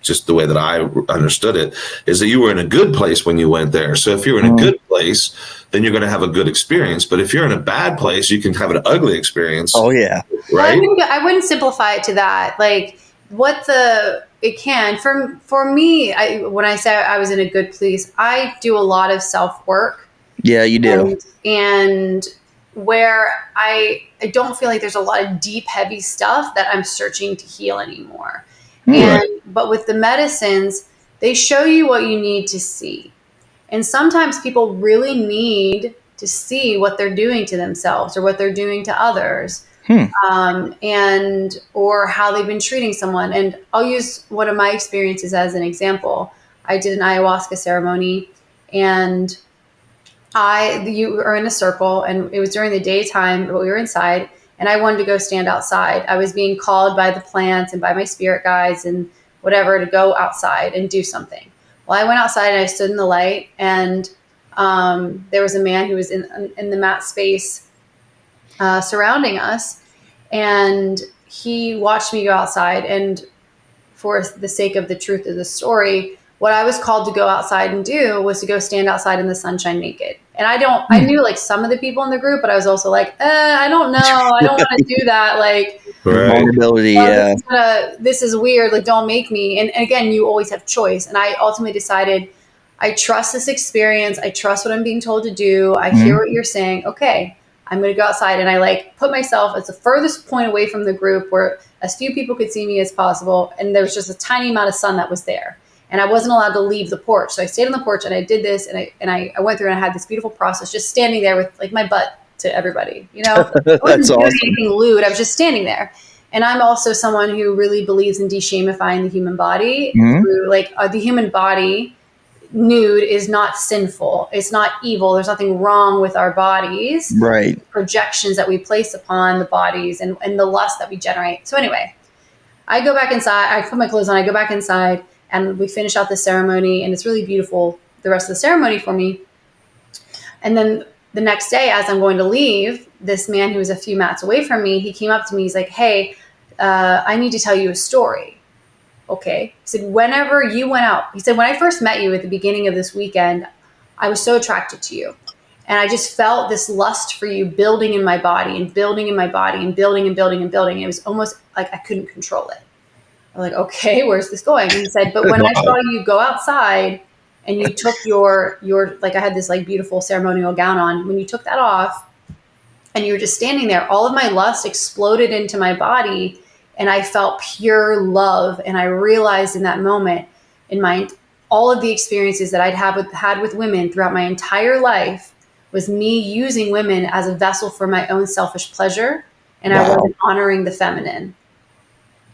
just the way that I understood it, is that you were in a good place when you went there. So if you're in a good place, then you're going to have a good experience. But if you're in a bad place, you can have an ugly experience. Oh, yeah. Right? Well, I wouldn't simplify it to that. Like it can. For me, when I say I was in a good place, I do a lot of self-work. Yeah, you do. And where I don't feel like there's a lot of deep, heavy stuff that I'm searching to heal anymore. But with the medicines, they show you what you need to see. And sometimes people really need to see what they're doing to themselves or what they're doing to others, or how they've been treating someone. And I'll use one of my experiences as an example. I did an ayahuasca ceremony, and you were in a circle, and it was during the daytime, but we were inside. And I wanted to go stand outside. I was being called by the plants and by my spirit guides and whatever to go outside and do something. Well, I went outside and I stood in the light, and there was a man who was in the mat space surrounding us, and he watched me go outside. And for the sake of the truth of the story, what I was called to go outside and do was to go stand outside in the sunshine naked. And I knew like some of the people in the group, but I was also like, I don't know. I don't want to do that. Like vulnerability. This is weird. Like, don't make me. And again, you always have choice. And I ultimately decided, I trust this experience. I trust what I'm being told to do. I hear what you're saying. Okay, I'm going to go outside. And I like put myself as the furthest point away from the group where as few people could see me as possible. And there was just a tiny amount of sun that was there. And I wasn't allowed to leave the porch. So I stayed on the porch and I did this. And I went through and I had this beautiful process, just standing there with like my butt to everybody, you know. I wasn't doing anything lewd. I was just standing there. And I'm also someone who really believes in de-shamifying the human body. Through, like the human body nude is not sinful. It's not evil. There's nothing wrong with our bodies. Right. Projections that we place upon the bodies and the lust that we generate. So anyway, I go back inside. I put my clothes on. I go back inside and we finish out the ceremony. And it's really beautiful, the rest of the ceremony for me. And then the next day, as I'm going to leave, this man who was a few mats away from me, he came up to me. He's like, hey, I need to tell you a story. Okay. He said, whenever you went out, he said, when I first met you at the beginning of this weekend, I was so attracted to you. And I just felt this lust for you building in my body and building in my body and building and building and building. It was almost like I couldn't control it. I'm like, okay, where's this going? And he said, but when I saw you go outside and you took your, like I had this like beautiful ceremonial gown on, when you took that off and you were just standing there, all of my lust exploded into my body and I felt pure love. And I realized in that moment in all of the experiences that I'd had with women throughout my entire life was me using women as a vessel for my own selfish pleasure. And I wasn't honoring the feminine.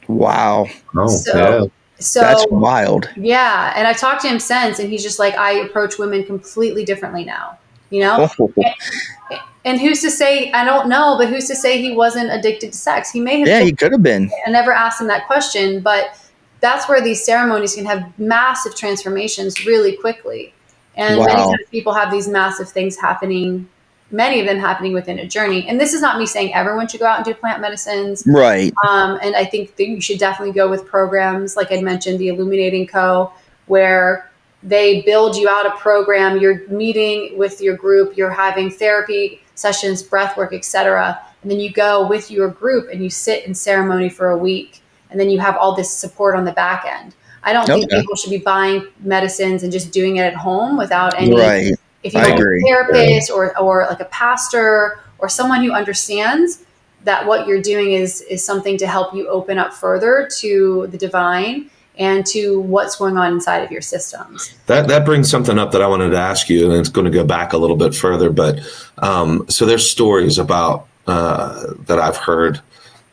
Wow. So that's wild. Yeah. And I've talked to him since, and he's just like, I approach women completely differently now, you know? And who's to say, I don't know, but who's to say he wasn't addicted to sex? He may have. Yeah, he could have been. I never asked him that question, but that's where these ceremonies can have massive transformations really quickly. And many times people have these massive things happening, many of them happening within a journey. And this is not me saying everyone should go out and do plant medicines. Right. And I think that you should definitely go with programs, like I mentioned, the Illuminating Co., where they build you out a program. You're meeting with your group, you're having therapy sessions, breath work, etc. And then you go with your group and you sit in ceremony for a week. And then you have all this support on the back end. I don't think people should be buying medicines and just doing it at home without any. Right. If you have a therapist or like a pastor or someone who understands that what you're doing is something to help you open up further to the divine and to what's going on inside of your systems. That brings something up that I wanted to ask you, and it's going to go back a little bit further. But so there's stories about that I've heard.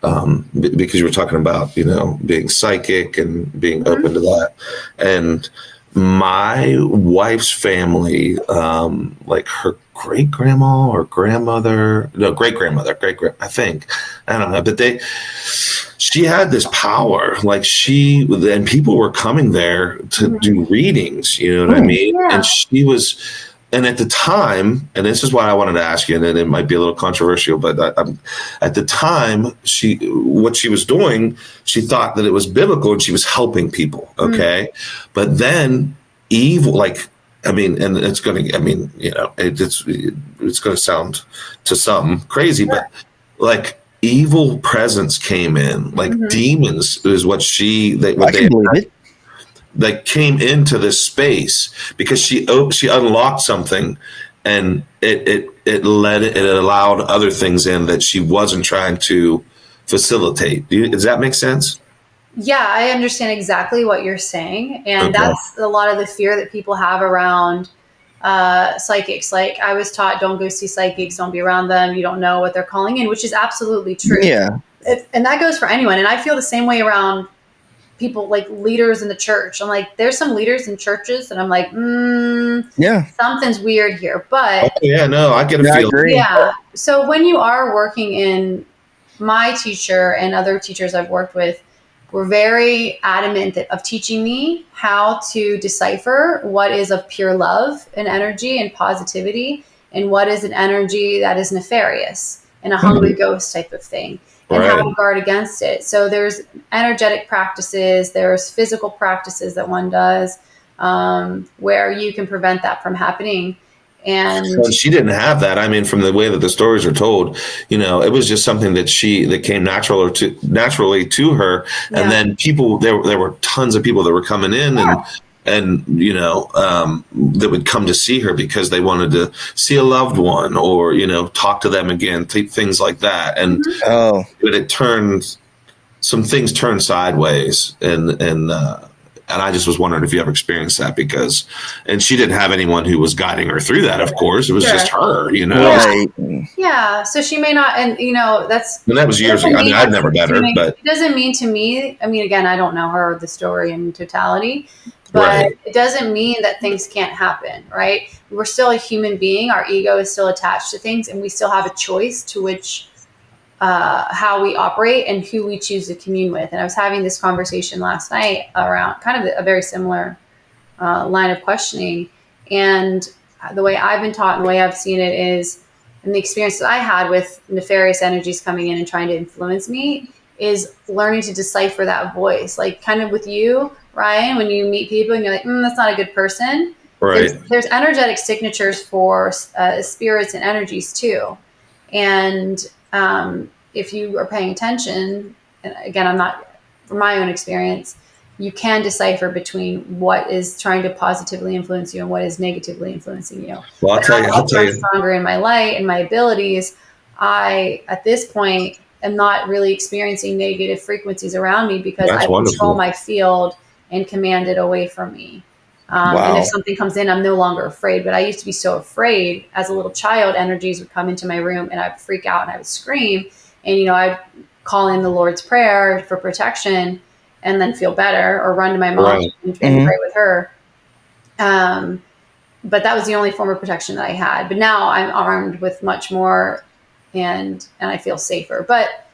Because you were talking about, being psychic and being open to that. And my wife's family, like her great-grandma or grandmother, no, great-grandmother, I think, I don't know, but she had this power, like and people were coming there to do readings, you know what I mean? Yeah. And she was, and at the time, and this is why I wanted to ask you, and it might be a little controversial, but at the time, what she was doing, she thought that it was biblical and she was helping people, okay? But then evil, and it's going to, it's going to sound to some crazy, but like evil presence came in, like demons is what that came into this space because she unlocked something, and it allowed other things in that she wasn't trying to facilitate. Does that make sense? Yeah, I understand exactly what you're saying, and that's a lot of the fear that people have around psychics. Like I was taught, don't go see psychics, don't be around them. You don't know what they're calling in, which is absolutely true. Yeah, and that goes for anyone. And I feel the same way around people like leaders in the church. I'm like, there's some leaders in churches and I'm like, something's weird here. But I get a feel. Yeah. So when you are working in, my teacher and other teachers I've worked with were very adamant of teaching me how to decipher what is of pure love and energy and positivity and what is an energy that is nefarious and a hungry ghost type of thing. And how to guard against it. So there's energetic practices, there's physical practices that one does where you can prevent that from happening. And so she didn't have that. I mean, from the way that the stories are told, it was just something that came naturally to her. And then there were tons of people that were coming in and that would come to see her because they wanted to see a loved one or talk to them again, things like that. And some things turned sideways, and I just was wondering if you ever experienced that and she didn't have anyone who was guiding her through that. Of course, it was just her, Right. Yeah. So she may not, and that was years ago. I mean, I'd never met her, but it doesn't mean to me. I mean, again, I don't know her, the story in totality, but right. It doesn't mean that things can't happen. Right. We're still a human being. Our ego is still attached to things, and we still have a choice to which how we operate and who we choose to commune with. And I was having this conversation last night around kind of a very similar line of questioning. And the way I've been taught and the way I've seen it is, and the experience that I had with nefarious energies coming in and trying to influence me, is learning to decipher that voice. Like kind of with you, Ryan, when you meet people and you're like, that's not a good person. Right. There's energetic signatures for spirits and energies too. And if you are paying attention, and again, I'm not, from my own experience, you can decipher between what is trying to positively influence you and what is negatively influencing you. Well, I'll tell you. Stronger in my light and my abilities, I, at this point, am not really experiencing negative frequencies around me because I control my field and command it away from me. And if something comes in, I'm no longer afraid. But I used to be so afraid as a little child. Energies would come into my room and I'd freak out and I would scream. And, I'd call in the Lord's Prayer for protection and then feel better, or run to my mom and pray with her. But that was the only form of protection that I had. But now I'm armed with much more and I feel safer. But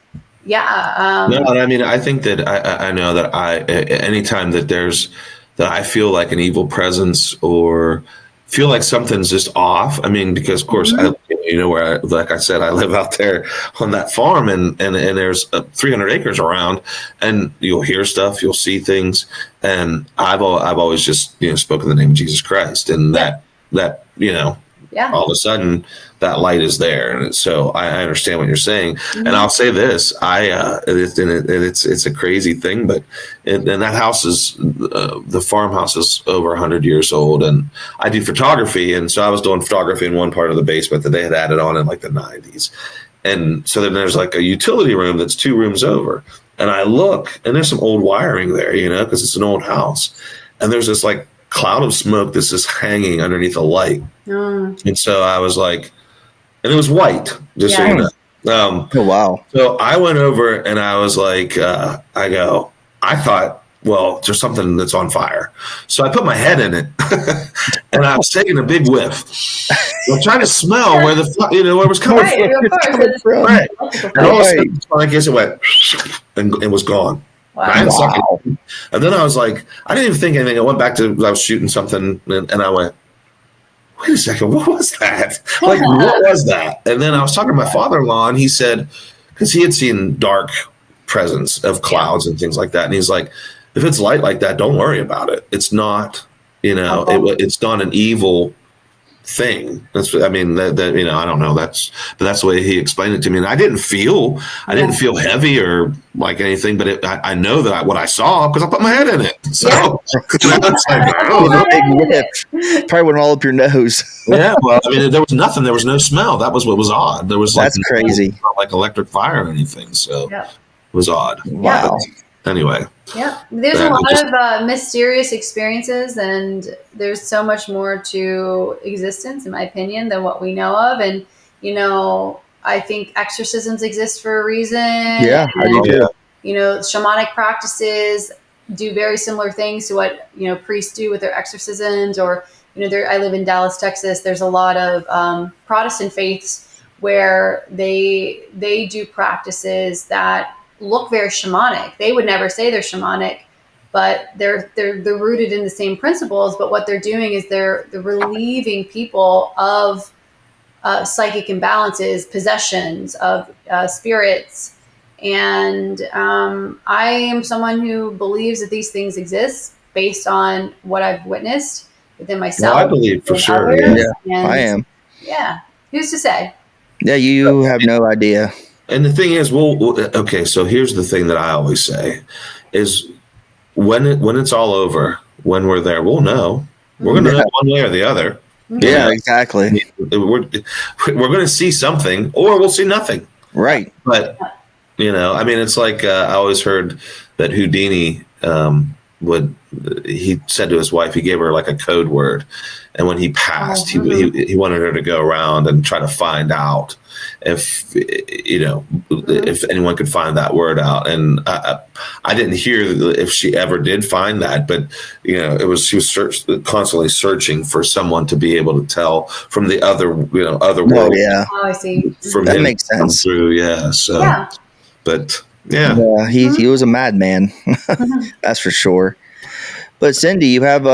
yeah. No, I mean, I think that I know that anytime that that I feel like an evil presence or feel like something's just off. I mean, because of course, like I said, I live out there on that farm and there's 300 acres around, and you'll hear stuff, you'll see things. And I've always just, spoken the name of Jesus Christ, and that all of a sudden that light is there. And so I understand what you're saying. And I'll say this, it's a crazy thing, but and that house is, the farmhouse is over 100 years old, and I do photography. And so I was doing photography in one part of the basement that they had added on in like the 90s. And so then there's like a utility room that's 2 rooms over. And I look, and there's some old wiring there, because it's an old house. And there's this like cloud of smoke that's just hanging underneath a light. And so I was like, and it was white, just so you know. Oh, wow. So I went over and I was like, I thought, well, there's something that's on fire. So I put my head in it and I was taking a big whiff. I'm trying to smell where where it was coming from. Right. And all of a sudden, I guess it went and was gone. Wow. And then I was like, I didn't even think anything. I went back to, I was shooting something and I went, wait a second, what was that? Like, what was that? And then I was talking to my father-in-law, and he said, because he had seen dark presence of clouds and things like that. And he's like, if it's light like that, don't worry about it. It's not, it's not an evil thing. I don't know. That's the way he explained it to me. And I didn't feel heavy or like anything, but I know that what I saw because I put my head in it. So it's like, big whip. Probably went all up your nose. Yeah. Well, I mean, there was nothing. There was no smell. That was what was odd. There was that's crazy. Not like electric fire or anything. So it was odd. Wow. But anyway. Yeah, there's a lot of mysterious experiences, and there's so much more to existence, in my opinion, than what we know of. And, I think exorcisms exist for a reason. Yeah, I do too. Shamanic practices do very similar things to what, priests do with their exorcisms. Or, I live in Dallas, Texas. There's a lot of Protestant faiths where they do practices that look very shamanic. They would never say they're shamanic, but they're rooted in the same principles. But what they're doing is they're relieving people of psychic imbalances, possessions of spirits. And I am someone who believes that these things exist based on what I've witnessed within myself. Well, I believe for sure. I am. Yeah. Who's to say? Yeah, you have no idea. And the thing is, okay, so here's the thing that I always say is when it's all over, when we're there, we'll know. We're going to know one way or the other. Yeah, exactly. We're going to see something, or we'll see nothing. Right. But, I mean, it's like I always heard that Houdini he said to his wife, he gave her like a code word. And when he passed, he wanted her to go around and try to find out if anyone could find that word out. And I didn't hear if she ever did find that, but she was constantly searching for someone to be able to tell from the other world. Yeah. Oh, I see. From that him makes sense. Through, yeah. So, yeah. But yeah, he was a madman. That's for sure. But Cindy, you have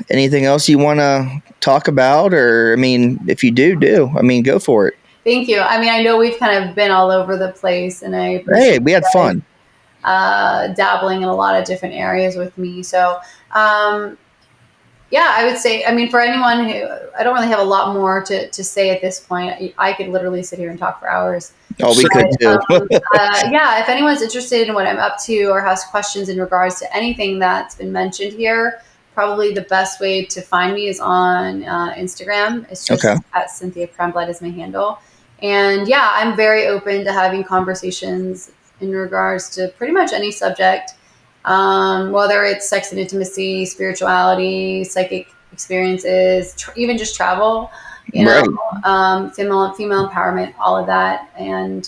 anything else you want to talk about? Or, I mean, if you do. I mean, go for it. Thank you. I mean, I know we've kind of been all over the place, and we had fun. Dabbling in a lot of different areas with me. So, I would say, I mean, for anyone who, I don't really have a lot more to say at this point. I could literally sit here and talk for hours. Oh, we could too. If anyone's interested in what I'm up to or has questions in regards to anything that's been mentioned here, probably the best way to find me is on Instagram. It's just at Cynthia Cramblett is my handle. And I'm very open to having conversations in regards to pretty much any subject, whether it's sex and intimacy, spirituality, psychic experiences, even just travel. Female empowerment, all of that. And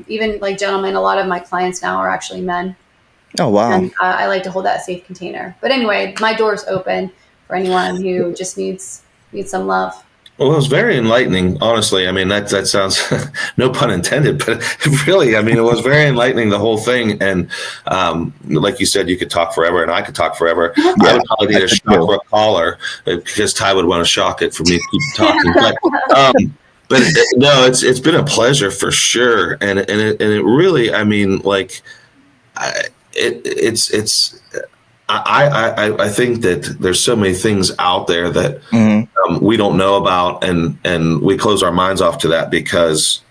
even like gentlemen, a lot of my clients now are actually men. Oh, wow. And I like to hold that safe container. But anyway, my door's open for anyone who just needs some love. Well, it was very enlightening, honestly. I mean, that sounds, no pun intended, but really, I mean, it was very enlightening, the whole thing. And like you said, you could talk forever, and I could talk forever. I would probably need a shock collar because Ty would want to shock it for me to keep talking. But no, it's been a pleasure for sure. And it really, I mean, like, I think that there's so many things out there that we don't know about, and we close our minds off to that because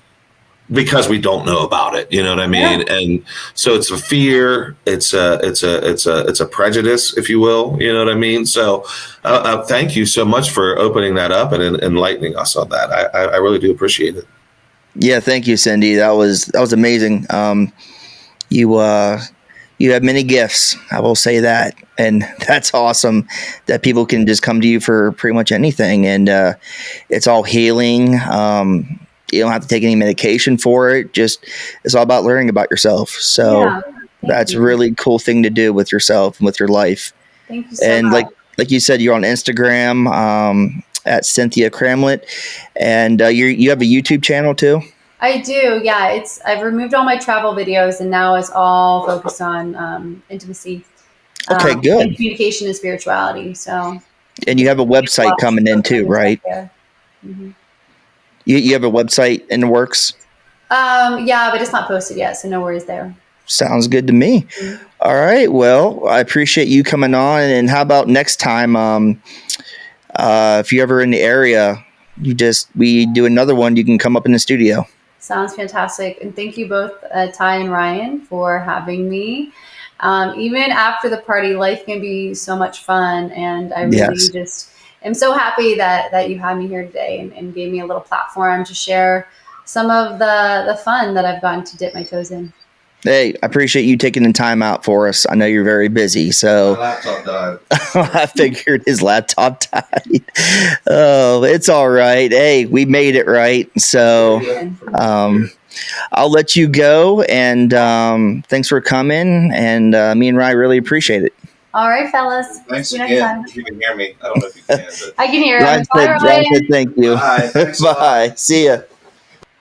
we don't know about it. You know what I mean? Yeah. And so it's a fear, it's a prejudice, if you will. You know what I mean? So thank you so much for opening that up and enlightening us on that. I really do appreciate it. Yeah, thank you, Cindy. That was amazing. You have many gifts, I will say that. And that's awesome that people can just come to you for pretty much anything. And it's all healing. You don't have to take any medication for it. Just it's all about learning about yourself. So that's a really cool thing to do with yourself and with your life. Thank you so much. Like you said, you're on Instagram at Cynthia Cramblett. And you have a YouTube channel too? I do, yeah. I've removed all my travel videos, and now it's all focused on intimacy, good, and communication and spirituality. So, and you have a website coming in too, right? Mm-hmm. You have a website in the works? Yeah, but it's not posted yet, so no worries there. Sounds good to me. Mm-hmm. All right. Well, I appreciate you coming on. And how about next time? If you're ever in the area, we do another one. You can come up in the studio. Sounds fantastic. And thank you both, Ty and Ryan, for having me. Even after the party, life can be so much fun. And I really just am so happy that you had me here today and gave me a little platform to share some of the fun that I've gotten to dip my toes in. Hey, I appreciate you taking the time out for us. I know you're very busy, so my laptop died. I figured his laptop died. Oh, it's all right. Hey, we made it right. So I'll let you go, and thanks for coming. And me and Ryan really appreciate it. All right, fellas. Thanks again. If you can hear me, I don't know if you can. But I can hear Ryan said thank you. Bye. Bye. See ya.